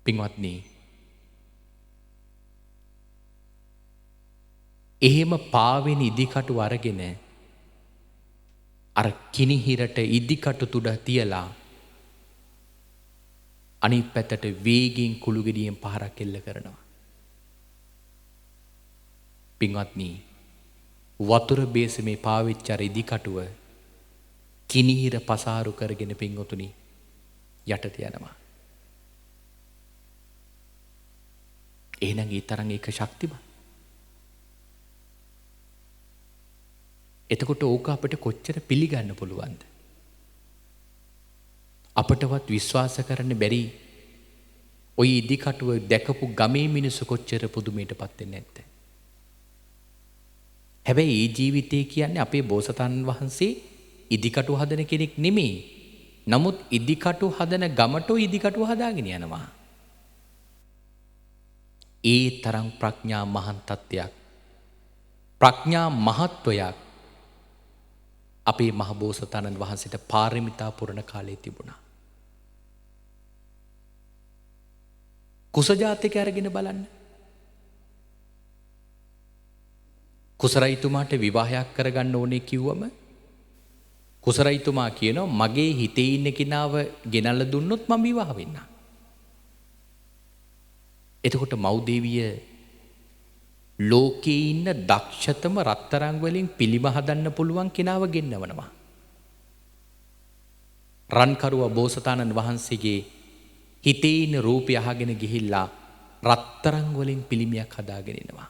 පින්වත්නි එහෙම පාවෙන ඉදිකටුව අරගෙන අර කිනිහිරට ඉදිකටු තුඩ තියලා අනිත් පැත්තට වේගෙන් කුළු ගෙඩියෙන් පහරක් එල්ල කරනවා. පින්වත්නි වතුර බේසමේ පාවිච්ච අර ඉදිකටුව කිනිහිර පසාරු කරගෙන පින්වතුනි යටට යනවා. එහෙනම් ඒ තරම් ඒක ශක්තිමත්. එතකොට ඕක අපිට කොච්චර පිළිගන්න පුළුවන්ද? අපටවත් විශ්වාස කරන්න බැරි ওই ඉදිකටුව දැකපු ගමේ මිනිස්සු කොච්චර පුදුමයටපත් වෙන්නේ නැද්ද? හැබැයි මේ ජීවිතේ කියන්නේ අපේ බෝසතාණන් වහන්සේ ඉදිකටුව හදන කෙනෙක් නෙමෙයි. නමුත් ඉදිකටුව හදන ගමට ඉදිකටුව හදාගෙන යනවා. ඒ තරම් ප්‍රඥා මහන් තත්ත්වයක් ප්‍රඥා මහත්වයක් අපේ මහබෝසතාණන් වහන්සේට පාරමිතා පුරන කාලේ තිබුණා. කුසජාතික අරගෙන බලන්න. කුසරයිතුමාට විවාහයක් කරගන්න ඕනේ කිව්වම කුසරයිතුමා කියනවා මගේ හිතේ ඉන්න කෙනාව ගෙනල්ලා දුන්නොත් මම විවාහ වෙන්නම්. එතකොට මව්දේවිය ලෝකේ ඉන්න දක්ෂතම රත්තරන් වලින් පිළිම හදන්න පුළුවන් කෙනාව ගෙන්නවනවා. රන්කරුව බෝසතාණන් වහන්සේගේ හිතේ ඉන්න රූපය අහගෙන ගිහිල්ලා රත්තරන් වලින් පිළිමයක් හදාගෙන එනවා.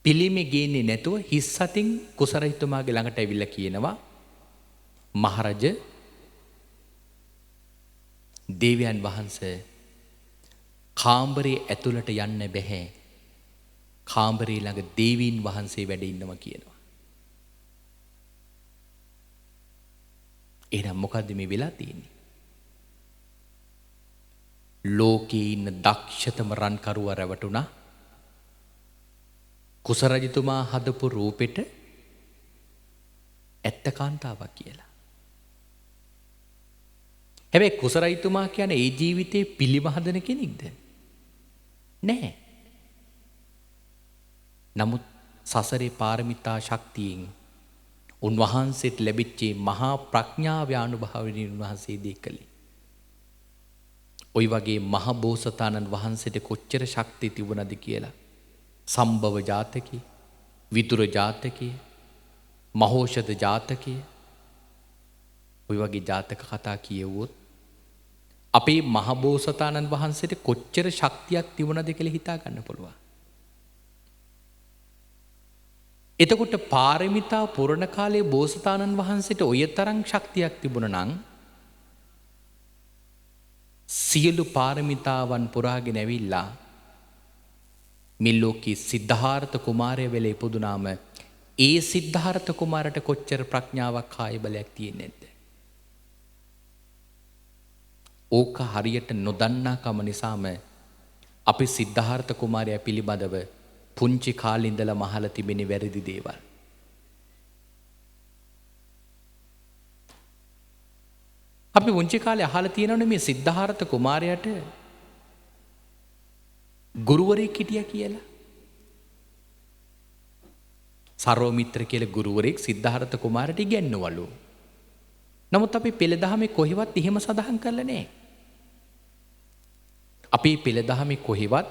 පිළිමේ ගේන්නේ නැතුව හිස් අතින් කුසරහිතුමාගේ ළඟට ඇවිල්ලා කියනවා මහරජ දේවයන් වහන්සේ කාමරේ ඇතුළට යන්න බැහැ. කාමරේ ළඟ දේවීන් වහන්සේ වැඩ ඉන්නවා කියනවා. එහෙනම් මොකද්ද මේ වෙලා තියෙන්නේ? ලෝකේ ඉන්න දක්ෂතම රන්කරුවා රැවටුණා. කුසරජතුමා හදපු රූපෙට ඇත්ත කාන්තාවක් කියලා. හැබැයි කුසරජතුමා කියන්නේ ඒ ජීවිතේ පිළිම හදන කෙනෙක්ද? නැහැ. නමුත් සසරේ පාරමිතා ශක්තියෙන් උන්වහන්සේට ලැබිච්ච මහා ප්‍රඥාව අනුභවයෙන් උන්වහන්සේ දෙකලේ. ওই වගේ මහ බෝසතාණන් වහන්සේට කොච්චර ශක්තිය තිබුණද කියලා සම්භව ජාතකයේ, විතුර ජාතකයේ, මහෝෂධ ජාතකයේ ওই වගේ ජාතක කතා කියවුවොත් අපේ මහ බෝසතාණන් වහන්සේට කොච්චර ශක්තියක් තිබුණද කියලා හිතා ගන්න පුළුවන්. එතකොට පාරමිතා පුරණ කාලයේ බෝසතාණන් වහන්සේට ඔය තරම් ශක්තියක් තිබුණා නම් සියලු පාරමිතාවන් පුරාගෙන ඇවිල්ලා මේ ලෝකේ සිද්ධාර්ථ කුමාරයා වෙලේ ඉපදුනාම ඒ සිද්ධාර්ථ කුමාරට කොච්චර ප්‍රඥාවක් කාය බලයක් තියෙන්නේ නැද්ද? ඕක හරියට නොදන්නා කම නිසාම අපි සිද්ධාර්ථ කුමාරයා පිළිබඳව පුංචි කාලේ ඉඳලා මහලා තිබෙන වැරදි දේවල්. අපි පුංචි කාලේ අහලා තියෙනවනේ මේ සිද්ධාර්ථ කුමාරයාට ගුරුවරයෙක් හිටියා කියලා. සර්වමිත්‍ර කියලා ගුරුවරයෙක් සිද්ධාර්ථ කුමාරට ඉගෙනනවලු. නමුත් අපි පෙළ දහමේ කොහෙවත් එහෙම සඳහන් කරලා නැහැ. අපි පෙළ දහමේ කොහෙවත්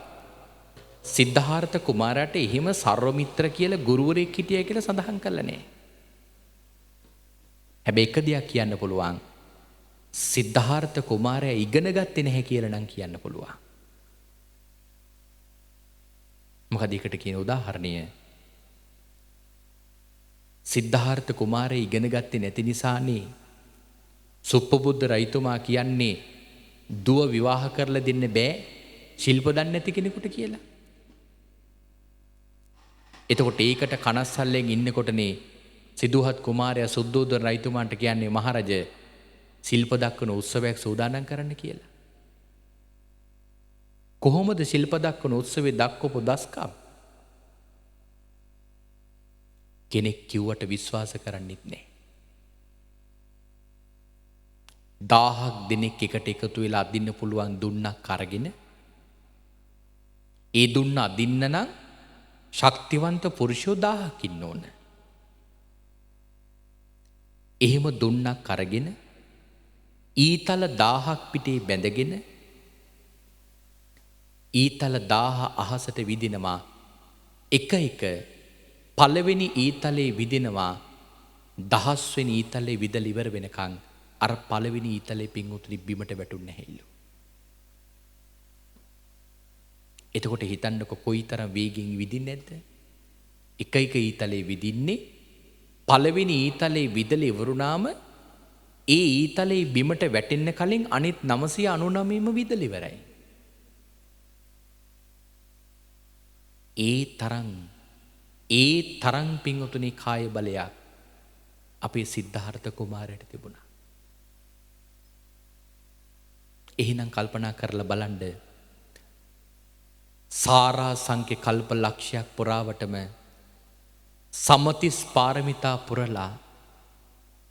සිද්ධාර්ථ කුමාරට එහෙම සර්වමිත්‍ර කියලා ගුරුවරයෙක් හිටියා කියලා සඳහන් කරලා නැහැ. හැබැයි එක දෙයක් කියන්න පුළුවන්. සිද්ධාර්ථ කුමාරයා ඉගෙන ගත්තේ නැහැ කියලා නම් කියන්න පුළුවන්. මොකද ඒකට කියන උදාහරණය සිද්ධාර්ථ කුමාරයා ඉගෙන ගත්තේ නැති නිසානේ සුප්පබුද්ධ රජතුමා කියන්නේ දුව විවාහ කරලා දෙන්න බෑ ශිල්ප දන්නේ නැති කෙනෙකුට කියලා. එතකොට ඒකට කනස්සල්ලෙන් ඉන්නකොටනේ සිදුහත් කුමාරයා සුද්ධෝදන රජතුමාට කියන්නේ මහරජ ශිල්ප දක්වන උත්සවයක් සූදානම් කරන්න කියලා. කොහොමද ශිල්ප දක්වන උත්සවේ දක්වපු දස්කම්? කෙනෙක් කිව්වට විශ්වාස කරන්නෙත් නැහැ. 1000ක් දෙනෙක් එකට එකතු වෙලා අදින්න පුළුවන් දුන්නක් අරගෙන ඒ දුන්න අදින්න නම් ශක්තිවන්ත පුරුෂයෝ 1000ක් ඉන්න ඕන. එහෙම දුන්නක් අරගෙන ඊතල 1000ක් පිටේ බැඳගෙන ඊතල 1000 අහසට විදිනවා. එක එක පළවෙනි ඊතලේ විදිනවා 10 වෙනි ඊතලේ විදලා ඉවර වෙනකන් අර පළවෙනි ඊතලේ පිංගුතුනි බිමට වැටුන්නේ නැහැලු. එතකොට හිතන්නකො කොයිතරම් වේගෙන් විදින්නේ නැද්ද? එක එක ඊතලේ විදින්නේ පළවෙනි ඊතලේ විදලා ඉවරුනාම ඒ ඊතලේ බිමට වැටෙන්න කලින් අනිත් 999ම විදලා ඉවරයි. ඒ තරම් පිංගුතුනි කාය බලයක් අපේ සිද්ධාර්ථ කුමාරයාට තිබුණා. එහෙනම් කල්පනා කරලා බලන්න සාරා සංඛ්‍ය කල්ප ලක්ෂයක් පුරාවටම සමතිස් පාරමිතා පුරලා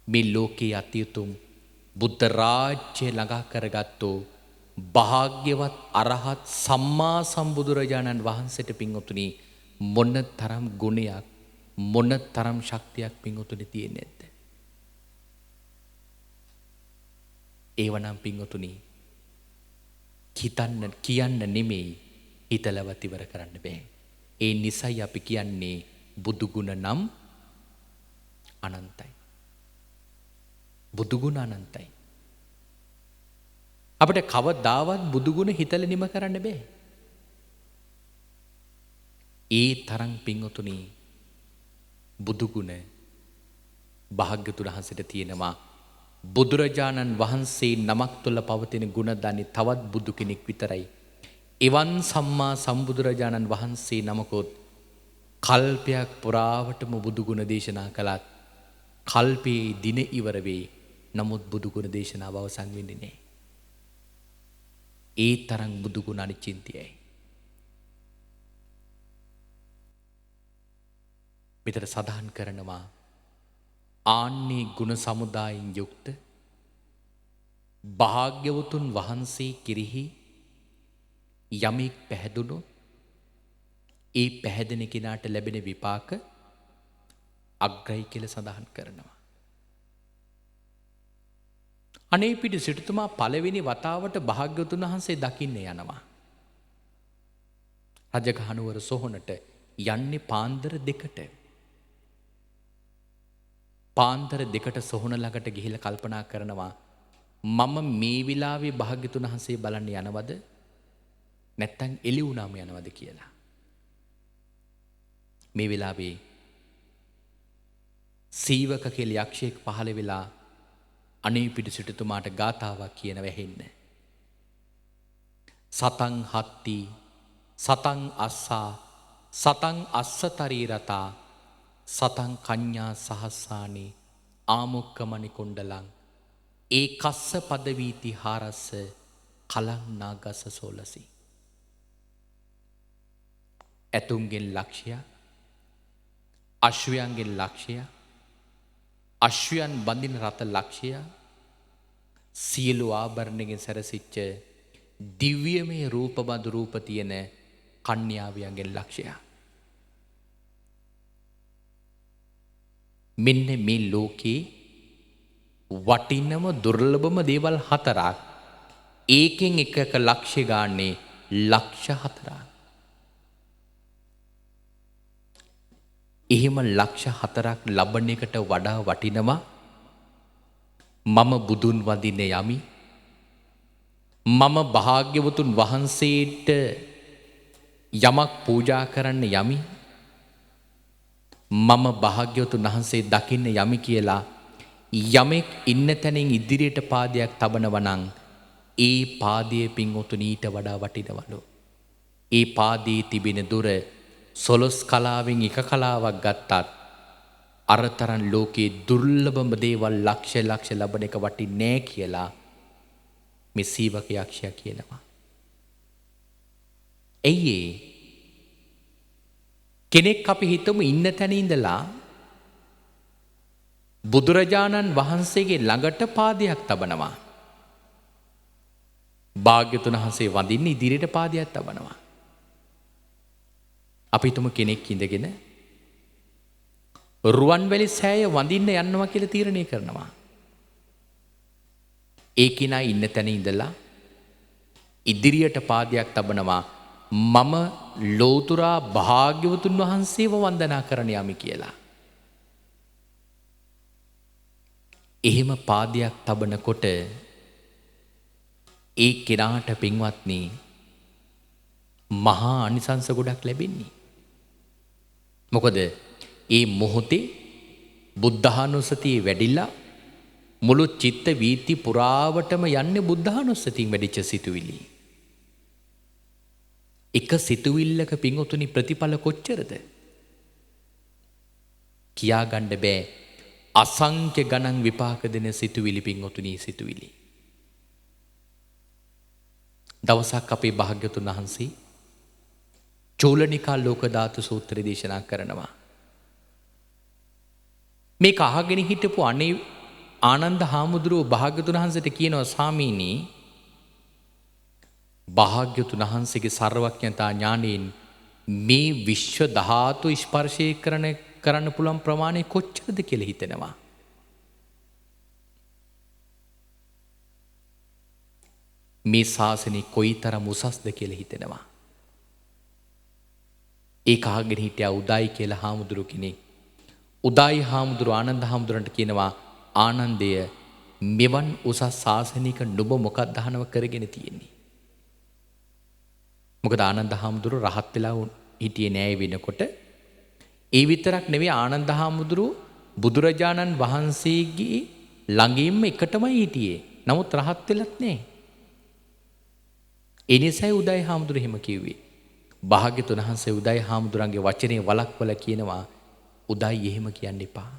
මේ ලෝකයේ අතිඋතුම් බුද්ධ රාජ්‍ය ළඟා කරගත්තෝ භාග්‍යවත් අරහත් සම්මා සම්බුදුරජාණන් වහන්සේට පිංගුතුනි මොන තරම් ගුණයක් මොන තරම් ශක්තියක් පිංගුතුනි තියෙන්නේ නැද්ද? ඒවනම් පිංගුතුනි හිතන්න කියන්න නෙමෙයි හිතලවත් ඉවර කරන්න බෑ. ඒ නිසයි අපි කියන්නේ බුදුගුණ නම් අනන්තයි. බුදුගුණ අනන්තයි. අපිට කවදාවත් බුදුගුණ හිතලා නිම කරන්න බෑ. ඒ තරම් පිංඔතුනි බුදුගුණ භාග්‍යතුන් වහන්සේට තියෙනවා. බුදුරජාණන් වහන්සේ නමක් තුළ පවතින ගුණ දන්නේ තවත් බුදු කෙනෙක් විතරයි. එවන් සම්මා සම්බුදුරජාණන් වහන්සේ නමකොත් කල්පයක් පුරාවටම බුදුගුණ දේශනා කළත් කල්පයේ දින ඉවර වේ. නමුත් බුදුගුණ දේශනාව අවසන් වෙන්නේ නැහැ. ඒ තරම් බුදුගුණ අනිචින්තියයි. මෙතන සඳහන් කරනවා ආන්නේ ගුණ සමුදායෙන් යුක්ත භාග්‍යවතුන් වහන්සේ කිරිහි යමෙක් පැහැදුණොත් ඒ පැහැදෙන කෙනාට ලැබෙන විපාක අග්‍රයි කියලා සඳහන් කරනවා. අනේ පිටු සිටුතුමා පළවෙනි වතාවට භාග්‍යවතුන් වහන්සේ දකින්න යනවා. රජගහනුවර සොහොනට යන්නේ පාන්දර 2ට. පාන්දර 2ට සොහොන ළඟට ගිහිල්ලා කල්පනා කරනවා මම මේ විලාවේ භාග්‍යතුන් වහන්සේ බලන්න යනවද නැත්නම් එළි වුණාම යනවද කියලා. මේ වෙලාවේ සීවක කියලා යක්ෂයෙක් පහළ වෙලා අනේ පිටු සිටුතුමාට ගාතාවක් කියන වැහෙන්න. සතං හත්ති සතං අස්සා සතං අස්සතරී රතා සතං කඤ්ඤා සහස්සානි ආමුක්කමණි කුණ්ඩලං ඒ කස්ස පදවීති හාරස්ස කලං නාගස සෝලසි. ඇතුන්ගෙන් ලක්ෂය අශ්වයන්ගෙන් ලක්ෂය අශ්වයන් බඳින රථ ලක්ෂය සියලු ආභරණයෙන් සැරසිච්ච දිව්‍යමය රූපබඳු රූප තියෙන කන්‍යාවියන්ගෙන් ලක්ෂය. මෙන්න මේ ලෝකේ වටිනම දුර්ලභම දේවල් 4ක් ඒකෙන් එකක ලක්ෂ්‍ය ගානේ ලක්ෂ 4ක්. එහෙම ලක්ෂ 4ක් ලබන එකට වඩා වටිනවා මම බුදුන් වඳින්න යමි. මම භාග්‍යවතුන් වහන්සේට යමක් පූජා කරන්න යමි. මම භාග්‍යවතුන් වහන්සේ දකින්න යමි කියලා යමෙක් ඉන්න තැනින් ඉදිරියට පාදයක් තබනවා නම් ඒ පාදයේ පින්වතුනි ඊට වඩා වටිනවලු. ඒ පාදයේ තිබෙන දුර සොලොස් කලාවෙන් එක කලාවක් ගත්තත් අරතරන් ලෝකයේ දුර්ලභම දේවල් ලක්ෂ ලබන එක වටින්නේ නැහැ කියලා මේ සීවක යක්ෂයා කියනවා. එයි කෙනෙක් අපි හිතමු ඉන්න තැන ඉඳලා බුදුරජාණන් වහන්සේගේ ළඟට පාදයක් තබනවා. භාග්‍යතුන් වහන්සේ වඳින්න ඉදිරියට පාදයක් තබනවා. අපි හිතමු කෙනෙක් ඉඳගෙන රුවන්වැලි සෑය වඳින්න යනවා කියලා තීරණය කරනවා. ඒ කෙනා ඉන්න තැන ඉඳලා ඉදිරියට පාදයක් තබනවා මම ලෝතුරා භාග්‍යවතුන් වහන්සේව වන්දනා කරන්න යමි කියලා. එහෙම පාදයක් තබනකොට ඒ කෙනාට පින්වත්නි මහා අනිසංස ගොඩක් ලැබෙන්නේ. මොකද ඒ මොහොතේ බුද්ධානුස්සතිය වැඩිලා මුළු චිත්ත වීති පුරාවටම යන්නේ බුද්ධානුස්සතියෙන් වැඩිච්ච සිතුවිලි. එක සිතුවිල්ලක පින්වතුනි ප්‍රතිඵල කොච්චරද? කියා ගන්න බෑ. අසංඛ්‍ය ගණන් විපාක දෙන සිතුවිලි පින්වතුනි සිතුවිලි. දවසක් අපේ භාග්‍යතුන් වහන්සේ චූලනිකා ලෝක ධාතු සූත්‍රය දේශනා කරනවා. මේක අහගෙන හිටපු අනේ ආනන්ද හාමුදුරුවෝ භාග්‍යතුන් වහන්සේට කියනවා ස්වාමීනි භාග්‍යතුන් වහන්සේගේ සර්වඥතා ඥාණයෙන් මේ විශ්ව ධාතු ස්පර්ශය කරන්න පුළුවන් ප්‍රමාණය කොච්චරද කියලා හිතෙනවා. මේ ශාසනය කොයිතරම් උසස්ද කියලා හිතෙනවා. ඒ කහගෙන හිටියා උදායි කියලා හාමුදුරු කෙනෙක්. උදායි හාමුදුරු ආනන්ද හාමුදුරන්ට කියනවා ආනන්දය මෙවන් උසස් ශාසනික නුඹ මොකක්ද අහනව කරගෙන තියෙන්නේ. මොකද ආනන්ද හාමුදුරු රහත් වෙලා හිටියේ නෑ වෙනකොට. ඒ විතරක් නෙවෙයි ආනන්ද හාමුදුරු බුදුරජාණන් වහන්සේගේ ළඟින්ම එකටමයි හිටියේ. නමුත් රහත් වෙලත් නෑ. ඒ නිසයි උදායි හාමුදුරු එහෙම කිව්වේ. භාග්‍යතුන් වහන්සේ උදායි හාමුදුරන්ගේ වචනේ වළක්වලා කියනවා උදායි එහෙම කියන්න එපා.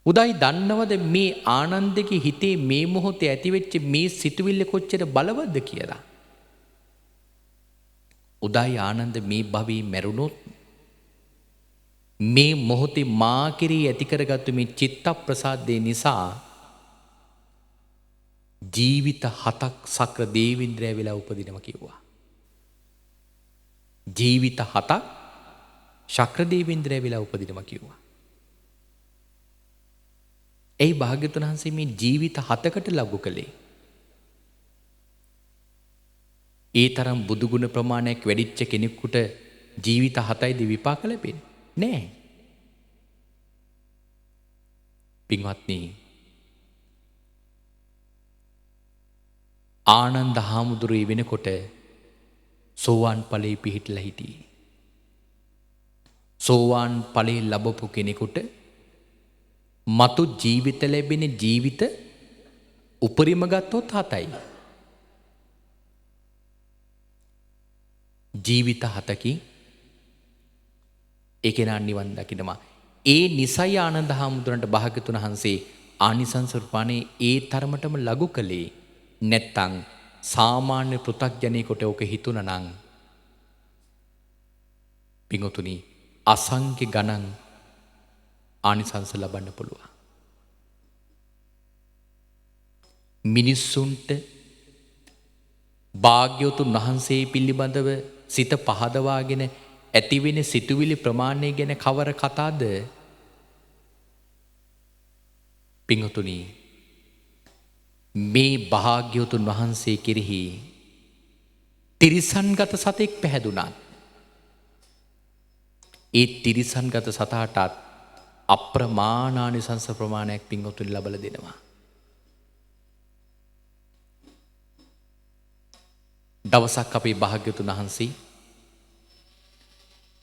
උදායි දන්නවද මේ ආනන්දගේ හිතේ මේ මොහොතේ ඇතිවෙච්ච මේ සිතුවිල්ල කොච්චර බලවත්ද කියලා? උදායි ආනන්ද මේ භවී මැරුණොත් මේ මොහොතේ මා කෙරෙහි ඇති කරගත්තු මේ චිත්ත ප්‍රසාදේ නිසා ජීවිත 7ක් සක්‍ර දේවේන්ද්‍රය වෙලා උපදිනවා කිව්වා. ජීවිත 7ක් ශක්‍ර දේවේන්ද්‍රය වෙලා උපදිනවා කිව්වා. ඒ භාග්‍යතුන් වහන්සේ මේ ජීවිත 7කට ලඝු කළේ. ඒ තරම් බුදුගුණ ප්‍රමාණයක් වැඩිච්ච කෙනෙකුට ජීවිත 7යිද විපාක ලැබෙන්නේ නෑ. පින්වත්නි ආනන්ද හාමුදුරුවෝ වෙනකොට සෝවාන් ඵලයේ පිහිටලා හිටියේ. සෝවාන් ඵලයේ ලැබපු කෙනෙකුට මතු ජීවිත ලැබෙන ජීවිත උපරිම ගත්තොත් 7යි. ජීවිත 7කින් ඒ කෙනා නිවන් දකිනවා. ඒ නිසයි ආනන්ද හාමුදුරන්ට භාග්‍යතුන් වහන්සේ ආනිසංස රූපානේ ඒ තරමටම ලඝු කළේ. නැත්තං සාමාන්‍ය පෘථග්ජනයෙකුට ඔක හිතුණා නම් පිංගුතුනි අසංඛ්‍ය ගණන් ආනිසංස ලබන්න පුළුවන්. මිනිස්සුන්ට භාග්‍යවතුන් වහන්සේ පිළිබඳව සිත පහදවාගෙන ඇතිවෙන සිතුවිලි ප්‍රමාණය ගැන කවර කතාද? පිංගුතුනි මේ භාග්‍යවතුන් වහන්සේ කෙරෙහි තිරිසන්ගත සතෙක් පැහැදුණා. ඒ තිරිසන්ගත සතාටත් අප්‍රමාණානිසංස ප්‍රමාණයක් පිංගුතුනි ලබලා දෙනවා. දවසක් අපේ භාග්‍යවතුන් වහන්සේ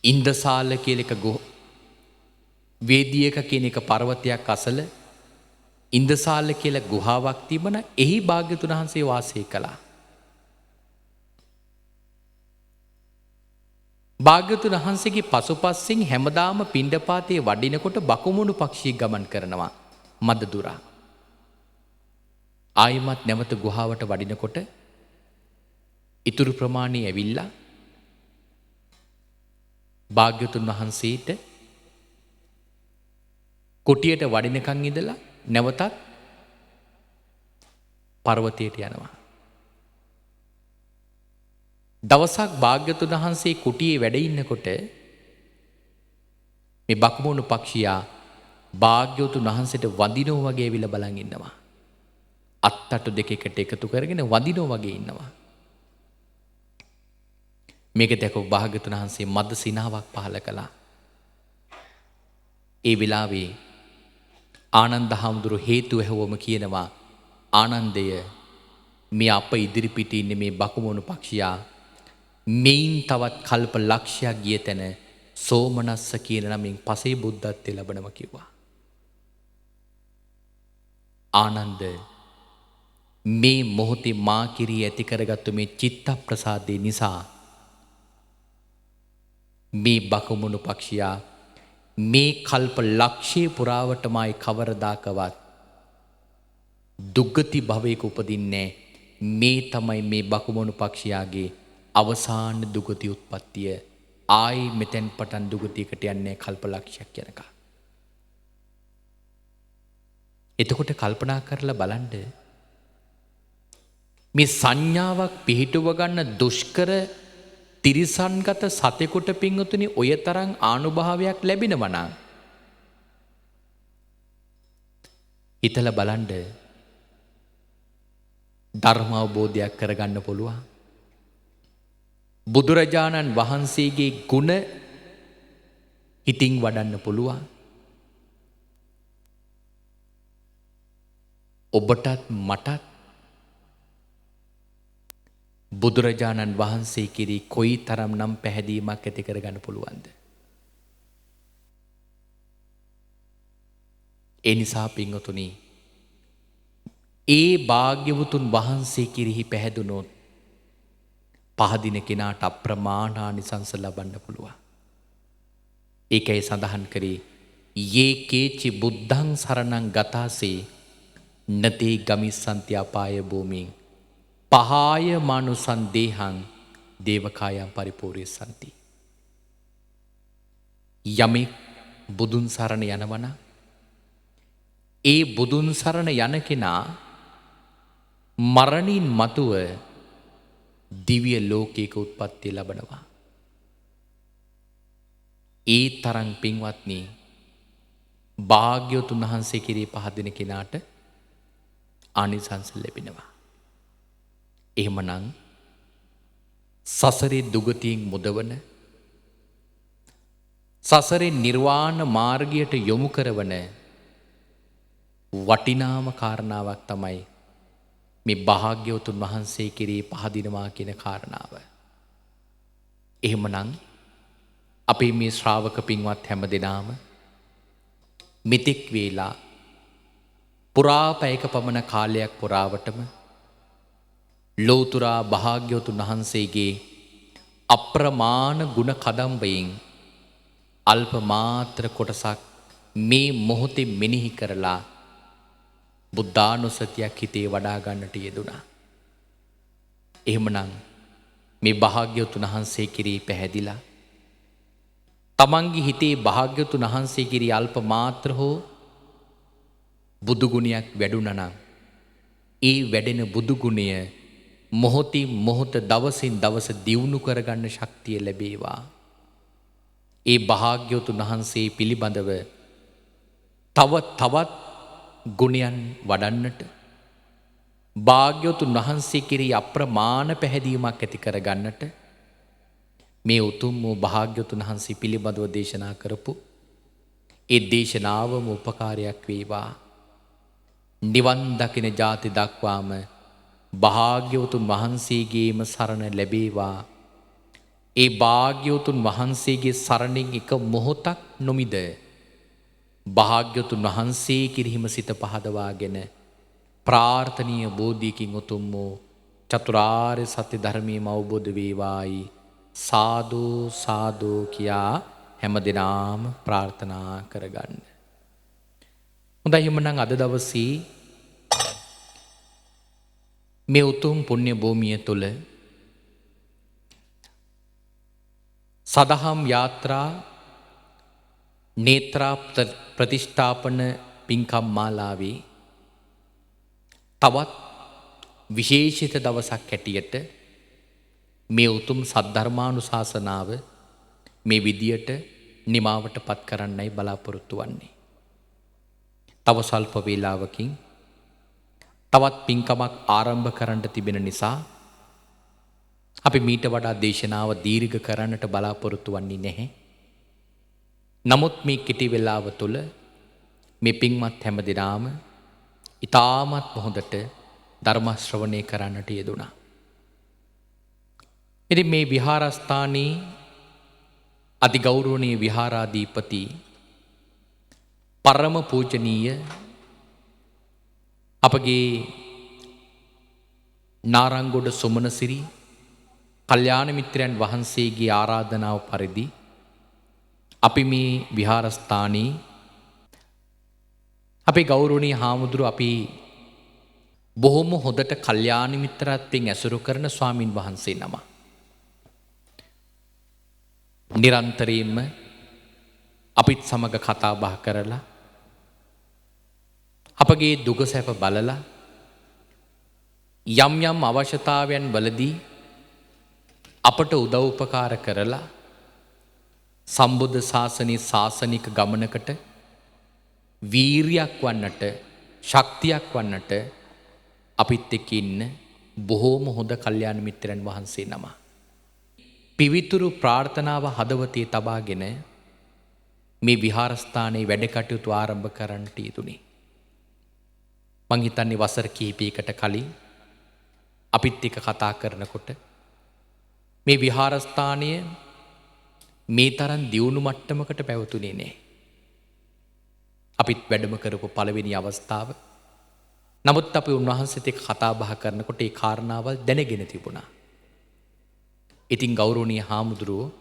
ඉන්දසාල කියලා එක වේදියක කියන එක පර්වතයක් අසල ඉන්දසාල කියලා ගුහාවක් තිබුණා. එහි භාග්‍යවතුන් වහන්සේ වාසය කළා. භාග්‍යවතුන් වහන්සේගේ පසුපසින් හැමදාම පිණ්ඩපාතයේ වඩිනකොට බකුමුණු පක්ෂියෙක් ගමන් කරනවා මද දුර. ආයිමත් නැවත ගුහාවට වඩිනකොට ඉතුරු ප්‍රමාණය ඇවිල්ලා භාග්‍යවතුන් වහන්සේට කුටියට වඩිනකන් ඉඳලා නැවතත් පර්වතයට යනවා. දවසක් භාග්‍යවතුන් වහන්සේ කුටියේ වැඩ ඉන්නකොට මේ බකුමුණු පක්ෂියා භාග්‍යවතුන් වහන්සේට වඳිනෝ වගේ ඇවිල්ලා බලන් ඉන්නවා. අත්තටු දෙකකට එකතු කරගෙන වඳිනෝ වගේ ඉන්නවා. මේක දැකපු භාග්‍යවතුන් වහන්සේ මද සිනාවක් පහල කළා. ඒ වෙලාවේ ආනන්ද හාමුදුරු හේතු ඇහුවම කියනවා ආනන්දය මේ අප ඉදිරිපිට ඉන්නේ මේ බකුමුණු පක්ෂියා මෙයින් තවත් කල්ප ලක්ෂයක් ගිය තැන සෝමනස්ස කියන නමින් පසේ බුද්ධත්වයේ ලැබනවා කිව්වා. ආනන්ද මේ මොහොතේ මා කිරී ඇති කරගත්තු මේ චිත්ත ප්‍රසාදේ නිසා මේ බකුමුණු පක්ෂියා මේ කල්ප ලක්ෂයේ පුරාවටමයි කවරදාකවත් දුග්ගති භවයක උපදින්නේ. මේ තමයි මේ බකුමුණු පක්ෂියාගේ අවසාන දුගති උත්පත්තිය. ආයි මෙතෙන් පටන් දුගතියකට යන්නේ කල්ප ලක්ෂයක් යනකම්. එතකොට කල්පනා කරලා බලන්න මේ සංඥාවක් පිහිටුව ගන්න දුෂ්කර තිරිසන්ගත සතෙකුට පිංගුතුනි ඔය තරම් ආනුභාවයක් ලැබෙනවා නම් හිතලා බලන්න ධර්ම අවබෝධයක් කරගන්න පුළුවන්. බුදුරජාණන් වහන්සේගේ ගුණ හිතින් වඩන්න පුළුවන්. ඔබටත් මටත් බුදුරජාණන් වහන්සේ කිරී කොයි තරම් නම් පැහැදීමක් ඇති කරගන්න පුළුවන්ද. ඒ නිසා පින්වතුනි, ඒ භාග්‍යවතුන් වහන්සේ කිරිහි පැහැදුනොත් පහදින කෙනාට අප්‍රමාණ ආනිසංස ලබන්න පුළුවන්. ඒකයි සඳහන් කරේ යේ කේචි බුද්ධං සරණං ගතාසේ නතේ ගමිස්සන්ති අපාය භූමින් පහාය මනුසන් දේහං දේවකායම් පරිපූර්ණසන්ති. යමෙක් බුදුන් සරණ යනවනම් ඒ බුදුන් සරණ යන කෙනා මරණින් මතුව දිව්‍ය ලෝකයක උත්පත්ති ලබනවා. ඒ තරම් පින්වත්නි භාග්‍යවතුන් වහන්සේ කිරී පහදින කෙනාට ආනිසංස ලැබෙනවා. එහෙමනම් සසරේ දුගතියෙන් මුදවන, සසරේ නිර්වාණ මාර්ගයට යොමු කරවන වටිනාම කාරණාවක් තමයි මේ භාග්‍යවතුන් වහන්සේ කෙරේ පහදිනවා කියන කාරණාව. එහෙමනම් අපේ මේ ශ්‍රාවක පින්වත් හැම දෙනාම මෙතෙක් වේලා පුරාපැයක පමණ කාලයක් පුරාවටම ලෝතුරා භාග්‍යවතුන් වහන්සේගේ අප්‍රමාණ ගුණ කදම්බයෙන් අල්ප මාත්‍ර කොටසක් මේ මොහොතේ මෙනෙහි කරලා බුද්ධානුස්සතියක් හිතේ වඩා ගන්නට යෙදුණා. එහෙමනම් මේ භාග්‍යවතුන් වහන්සේ කිරී පැහැදිලා තමන්ගේ හිතේ භාග්‍යවතුන් වහන්සේ කිරී අල්ප මාත්‍ර හෝ බුදු ගුණයක් වැඩුණා නම් ඒ වැඩෙන බුදු ගුණය මොහොතින් මොහොත දවසින් දවස දියුණු කරගන්න ශක්තිය ලැබේවා. ඒ භාග්‍යවතුන් වහන්සේ පිළිබඳව තවත් ගුණයන් වඩන්නට භාග්‍යවතුන් වහන්සේ කෙරෙහි අප්‍රමාණ පැහැදීමක් ඇති කරගන්නට මේ උතුම් වූ භාග්‍යවතුන් වහන්සේ පිළිබඳව දේශනා කරපු ඒ දේශනාවම උපකාරයක් වේවා. නිවන් දකින ජාති දක්වාම භාග්‍යවතුන් වහන්සේගේම සරණ ලැබේවා. ඒ භාග්‍යවතුන් වහන්සේගේ සරණින් එක මොහොතක් නොමිද භාග්‍යවතුන් වහන්සේ කිරිහිම සිත පහදවාගෙන ප්‍රාර්ථනීය බෝධියකින් උතුම් වූ චතුරාර්ය සත්‍ය ධර්මයේම අවබෝධ වේවායි සාදු සාදු කියා හැම දිනාම ප්‍රාර්ථනා කරගන්න. හොඳයි, එහෙමනම් අද දවසේ මේ උතුම් පුණ්‍ය භූමිය තුල සදහම් යාත්‍රා නේත්‍රා ප්‍රතිෂ්ඨාපන පින්කම් මාලාවේ තවත් විශේෂිත දවසක් හැටියට මේ උතුම් සද්ධර්මානුශාසනාව මේ විදියට නිමාවට පත් කරන්නයි බලාපොරොත්තු වන්නේ. තව සල්ප වේලාවකින් තවත් පින්කමක් ආරම්භ කරන්න තිබෙන නිසා අපි මීට වඩා දේශනාව දීර්ඝ කරන්නට බලාපොරොත්තු වන්නේ නැහැ. නමුත් මේ කෙටි වේලාව තුළ මේ පින්වත් හැම දෙනාම ඊටමත් හොඳට ධර්ම ශ්‍රවණය කරන්නට යෙදුණා. ඉතින් මේ විහාරස්ථානයේ අතිගෞරවනීය විහාරාධිපති පරම පූජනීය අපගේ නාරංගොඩ සුමනසිරි කල්යාණ මිත්‍රයන් වහන්සේගේ ආරාධනාව පරිදි අපි මේ විහාරස්ථානයේ අපේ ගෞරවනීය හාමුදුරුවෝ අපි බොහොම හොඳට කල්යාණ මිත්‍රත්වයෙන් ඇසුරු කරන ස්වාමින් වහන්සේ නම. නිරන්තරයෙන්ම අපිත් සමග කතා බහ කරලා අපගේ දුක සැප බලලා යම් යම් අවශ්‍යතාවයන් වලදී අපට උදව් උපකාර කරලා සම්බුද්ධ ශාසනයේ ශාසනික ගමනකට වීරියක් වන්නට ශක්තියක් වන්නට අපිත් එක්ක ඉන්න බොහෝම හොඳ කල්යාණ මිත්‍රයන් වහන්සේ නම. පිවිතුරු ප්‍රාර්ථනාව හදවතේ තබාගෙන මේ විහාරස්ථානයේ වැඩ කටයුතු ආරම්භ කරන්නට යෙදුනේ. මං හිතන්නේ වසර කිහිපයකට කලින් අපිත් එක්ක කතා කරනකොට මේ විහාරස්ථානය මේ තරම් දියුණු මට්ටමකට පැවතුනේ නෑ. අපිත් වැඩම කරපු පළවෙනි අවස්ථාව. නමුත් අපි උන්වහන්සේත් එක්ක කතා බහ කරනකොට ඒ කාරණාවල් දැනගෙන තිබුණා. ඉතින් ගෞරවනීය හාමුදුරුවෝ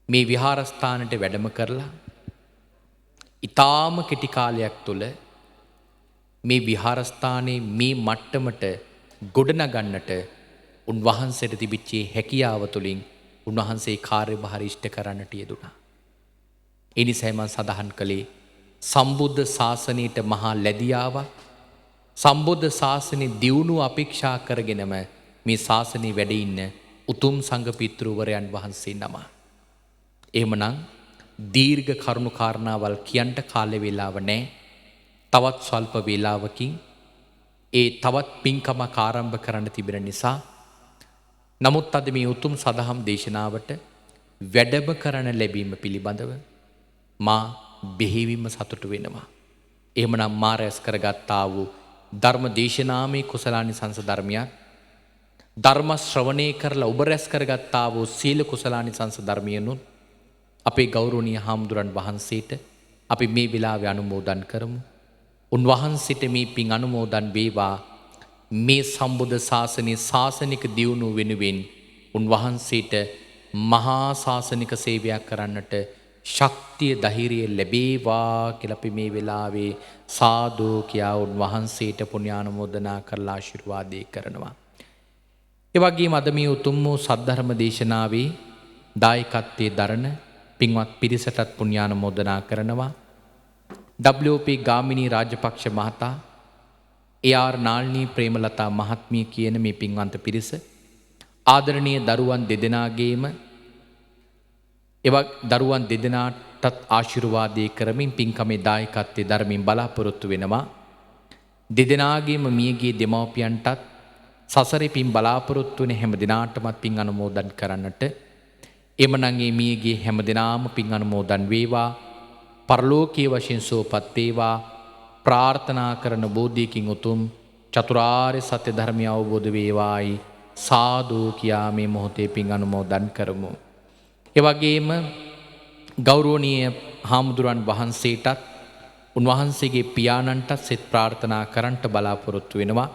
මේ විහාරස්ථානට වැඩම කරලා ඊටාම කෙටි කාලයක් තුළ මේ විහාරස්ථානයේ මේ මට්ටමට ගොඩනගන්නට උන්වහන්සේට තිබිච්ච හැකියාව තුළින් උන්වහන්සේ කාර්යභාරය ඉෂ්ට කරන්නට යෙදුණා. ඒ නිසා මම සඳහන් කළේ සම්බුද්ධ ශාසනයට මහා ලැබියාවක් සම්බුද්ධ ශාසනයේ දියුණුව අපේක්ෂා කරගෙනම මේ ශාසනයේ වැඩ ඉන්න උතුම් සංඝ පිතෘවරයන් වහන්සේ නම. එහෙමනම් දීර්ඝ කරුණු කාරණාවල් කියන්න කාලය වේලාව නැහැ. තවත් ස්වල්ප වේලාවකින් ඒ තවත් පින්කමක් ආරම්භ කරන්න තිබෙන නිසා නමුත් අද මේ උතුම් සදහම් දේශනාවට වැඩම කරන ලැබීම පිළිබඳව මා බෙහෙවින්ම සතුටු වෙනවා. එහෙමනම් මා රැස් කරගත්තා වූ ධර්ම දේශනාමේ කුසලානිසංස ධර්මයක් ධර්ම ශ්‍රවණය කරලා ඔබ රැස් කරගත්තා වූ සීල කුසලානිසංස ධර්මියනුත් අපේ ගෞරවනීය හාමුදුරන් වහන්සේට අපි මේ වෙලාවේ අනුමෝදන් කරමු. උන්වහන්සේට මේ පින් අනුමෝදන් වේවා. මේ සම්බුද්ධ ශාසනයේ ශාසනික දියුණුව වෙනුවෙන් උන්වහන්සේට මහා ශාසනික සේවයක් කරන්නට ශක්තිය ධෛර්යය ලැබේවා කියලා අපි මේ වෙලාවේ සාදු කියා උන්වහන්සේට පුණ්‍යානුමෝදනා කරලා ආශිර්වාදේ කරනවා. ඒ වගේම අද මේ උතුම් වූ සද්ධර්ම දේශනාවේ දායකත්වයේ දරන පින්වත් පිරිසටත් පුණ්‍යානුමෝදනා කරනවා. WP ගාමිණී රාජපක්ෂ මහතා, AR නාල්නී ප්‍රේමලතා මහත්මිය කියන මේ පින්වන්ත පිරිස ආදරණීය දරුවන් දෙදෙනාගේම එවක් දරුවන් දෙදෙනාටත් ආශිර්වාදේ කරමින් පින්කමේ දායකත්වයේ ධර්මයෙන් බලාපොරොත්තු වෙනවා. දෙදෙනාගේම මියගිය දෙමව්පියන්ටත් සසරේ පින් බලාපොරොත්තු වෙන හැම දිනාටමත් පින් අනුමෝදන් කරන්නට එමනම් මේ මියගිය හැම දිනාම පින් අනුමෝදන් වේවා. පරලෝකීය වශයෙන් සුවපත් වේවා. ප්‍රාර්ථනා කරන බෝධියකින් උතුම් චතුරාර්ය සත්‍ය ධර්මය අවබෝධ වේවායි සාදු කියා මේ මොහොතේ පින් අනුමෝදන් කරමු. ඒ වගේම ගෞරවනීය හාමුදුරන් වහන්සේටත් උන්වහන්සේගේ පියාණන්ටත් සෙත් ප්‍රාර්ථනා කරන්නට බලාපොරොත්තු වෙනවා.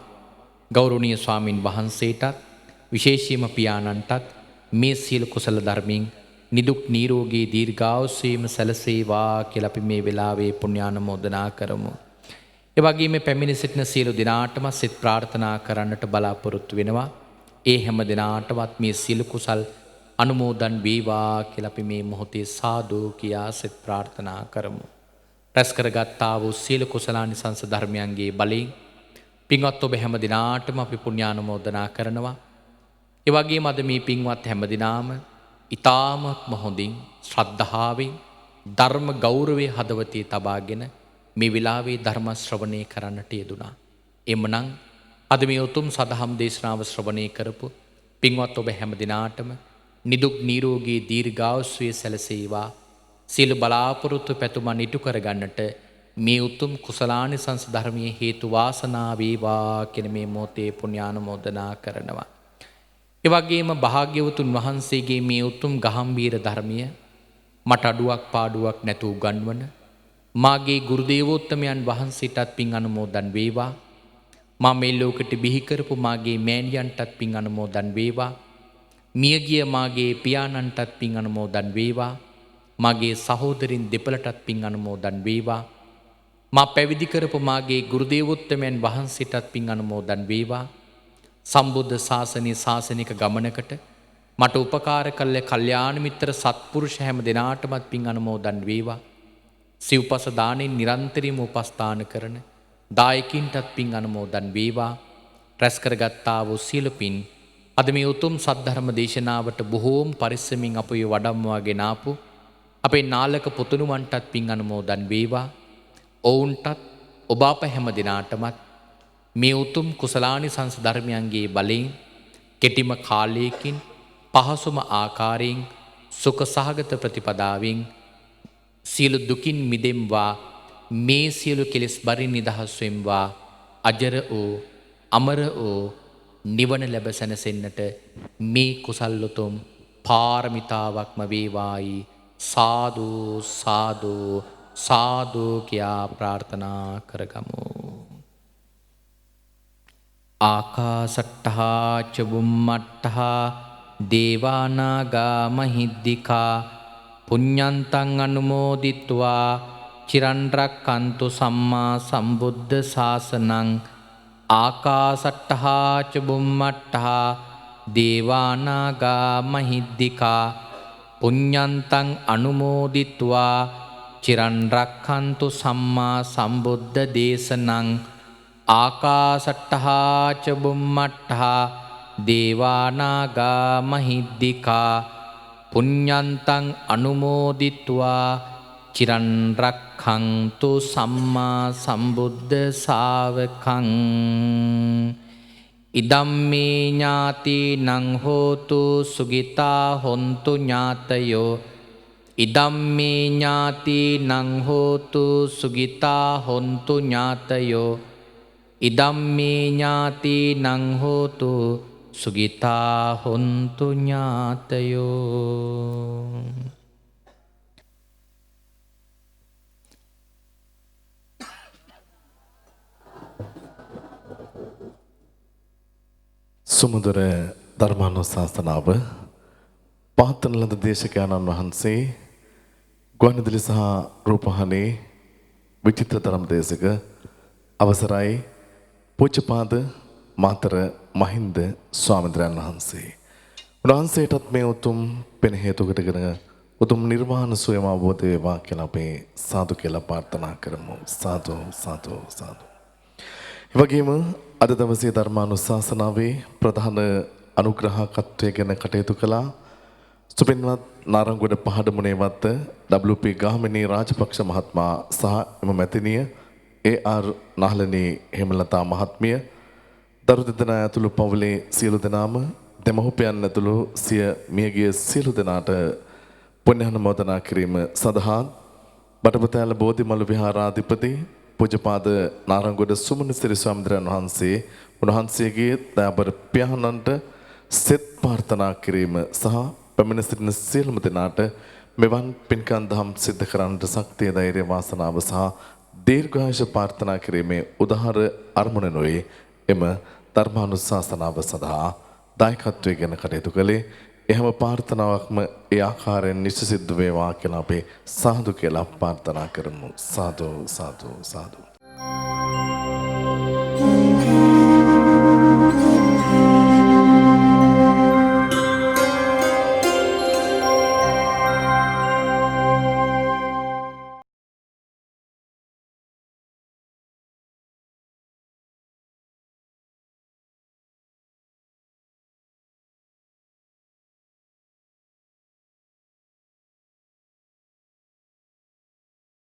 ගෞරවනීය ස්වාමින් වහන්සේටත් විශේෂයෙන්ම පියාණන්ටත් මේ සීල කුසල ධර්මයෙන් නිදුක් නිරෝගී දීර්ඝායුෂ සැලසේවා කියලා අපි මේ වෙලාවේ පුණ්‍යානුමෝදනා කරමු. ඒ වගේම පැමිණ සිටින සියලු දෙනාටම සෙත් ප්‍රාර්ථනා කරන්නට බලාපොරොත්තු වෙනවා. ඒ හැම දෙනාටවත් මේ සීල කුසල් අනුමෝදන් වේවා කියලා අපි මේ මොහොතේ සාදු කියා සෙත් ප්‍රාර්ථනා කරමු. රැස් කරගත්තා වූ සීල කුසලානිසංස ධර්මයන්ගේ බලයෙන් පින්වත් ඔබ හැම දිනාටම අපි පුණ්‍යානුමෝදනා කරනවා. ඒ වගේම අද මේ පින්වත් හැම දිනාම ඊ타මත්ම හොඳින් ශ්‍රද්ධාවෙන් ධර්ම ගෞරවයේ හදවතේ තබාගෙන මේ විලාවේ ධර්ම ශ්‍රවණය කරන්නට යෙදුණා. එමනම් අද මේ උතුම් සදහම් දේශනාව ශ්‍රවණය කරපු පින්වත් ඔබ හැම දිනාටම නිදුක් නිරෝගී දීර්ඝායුෂ සැලසේවා. සීල බලාපොරොත්තු පැතුමන් ඉටු කරගන්නට මේ උතුම් කුසලානිසංස ධර්මයේ හේතු වාසනා වේවා කියන මේ මොහොතේ පුණ්‍යානුමෝදනා කරනවා. ඒ වගේම භාග්‍යවතුන් වහන්සේගේ මේ උතුම් ගහම්බීර ධර්මය මට අඩුවක් පාඩුවක් නැතුව ගන්වන මාගේ ගුරු දේවෝත්තමයන් වහන්සේටත් පින් අනුමෝදන් වේවා. මා මේ ලෝකෙට බිහි කරපු මාගේ මෑණියන්ටත් පින් අනුමෝදන් වේවා. මියගිය මාගේ පියාණන්ටත් පින් අනුමෝදන් වේවා. මාගේ සහෝදරින් දෙපළටත් පින් අනුමෝදන් වේවා. මා පැවිදි කරපු මාගේ ගුරු දේවෝත්තමයන් වහන්සේටත් පින් අනුමෝදන් වේවා. සම්බුද්ධ ශාසනයේ ශාසනික ගමනකට මට උපකාර කළ කල්යාණ මිත්‍ර සත්පුරුෂ හැම දෙනාටමත් පින් අනුමෝදන් වේවා. සිව්පස දානෙන් නිරන්තරයෙන්ම උපස්ථාන කරන දායකින්ටත් පින් අනුමෝදන් වේවා. රැස් කරගත්තා වූ සියලු පින් අද මේ උතුම් සද්ධර්ම දේශනාවට බොහෝම පරිස්සමින් අපේ වඩම්මවාගෙන ආපු අපේ නාලක පුතුණුවන්ටත් පින් අනුමෝදන් වේවා. ඔවුන්ටත් ඔබ අප හැම දිනාටමත් මේ උතුම් කුසලානිසංස ධර්මයන්ගේ බලයෙන් කෙටිම කාලයකින් පහසුම ආකාරයෙන් සුඛ සහගත ප්‍රතිපදාවෙන් සියලු දුකින් මිදෙම්වා මේ සියලු කෙලෙස් බරින් නිදහස් වෙම්වා අජර වූ අමර වූ නිවන ලැබ සැනසෙන්නට මේ කුසල් උතුම් පාරමිතාවක්ම වේවායි සාදු සාදු සාදු කියා ප්‍රාර්ථනා කරගමු. ආකාසට්ටහා චුම්මට්ටහා දේවානාගා මහිද්దికා පුඤ්ඤන්තං අනුමෝදිත්වා චිරන් රැක්කන්තු සම්මා සම්බුද්ධ ශාසනං. ආකාසට්ටහා චුම්මට්ටහා දේවානාගා මහිද්దికා පුඤ්ඤන්තං අනුමෝදිත්වා චිරන් රැක්කන්තු සම්මා සම්බුද්ධ දේශනං. ආකාසට්ටහා චුම්මට්ටහා දේවානාගා මහිද්దికා පුඤ්ඤන්තං අනුමෝදිත්වා චිරන් රක්ඛන්තු සම්මා සම්බුද්ධ ශාවකං. ඉදම්මේ ඥාතිනං හෝතු සුගිතා හොන්තු ඥාතයෝ. ඉදම්මේ ඥාතිනං හෝතු සුගිතා හොන්තු ඥාතයෝ. ඉදම්මේ ඥාතිනං හෝතු සුගිතා හොන්තු ඥාතයෝ. සුමధుර ධර්මානුශාසනාව පවත්වන ලද දේශකයන්න් වහන්සේ ගුවන්විදුලි සහ රූපවාහිනී විචිත්‍ර ධර්ම දේශක අවසරයි පූජ්‍යපාද මාතර මහින්ද ස්වාමීන් වහන්සේ. උන්වහන්සේටත් මේ උතුම් පෙන හේතු කොටගෙන උතුම් නිර්වාණ සුවයම අවබෝධ වේවා කියලා අපි සාදු කියලා ප්‍රාර්ථනා කරමු. සාදු සාදු සාදු. ඒ වගේම අද දවසේ ධර්මානුශාසනාවේ ප්‍රධාන අනුග්‍රහකත්වය ගැන කටයුතු කළා සුපින්වත් නාරංගොඩ පහඩමුණේවත්ත WP ගාමිණී රාජපක්ෂ මහත්මයා සහ එම මැතිණිය AR නහලනී හේමලතා මහත්මිය දරු දෙදෙනා ඇතුළු පවුලේ සියලු දෙනාම දෙමව්පියන් ඇතුළු සිය මියගිය සියලු දෙනාට පුණ්‍යානුමෝදනා කිරීම සඳහා බටපතෑල බෝධිමළු විහාරාධිපති පූජ්‍යපාද නාරංගොඩ සුමනසිරි ස්වාමීන් වහන්සේ උන්වහන්සේගේ දයාබර පියාණන්ට සෙත් ප්‍රාර්ථනා කිරීම සහ පැමිණ සිටින සියලුම දෙනාට මෙවන් පින්කම් දහම් සිද්ධ කරන්නට ශක්තිය ධෛර්ය වාසනාව සහ දීර්ඝායුෂ ප්‍රාර්ථනා කිරීමේ උදාහර අරමුණනොයි එම ධර්මානුශාසනාව සඳහා දායකත්වයෙන් කටයුතු කළේ. එහෙම ප්‍රාර්ථනාවක්ම ඒ ආකාරයෙන් නිශ්චිත වේවා කියලා අපි සාදු කියලා ප්‍රාර්ථනා කරමු. සාදු සාදු සාදු.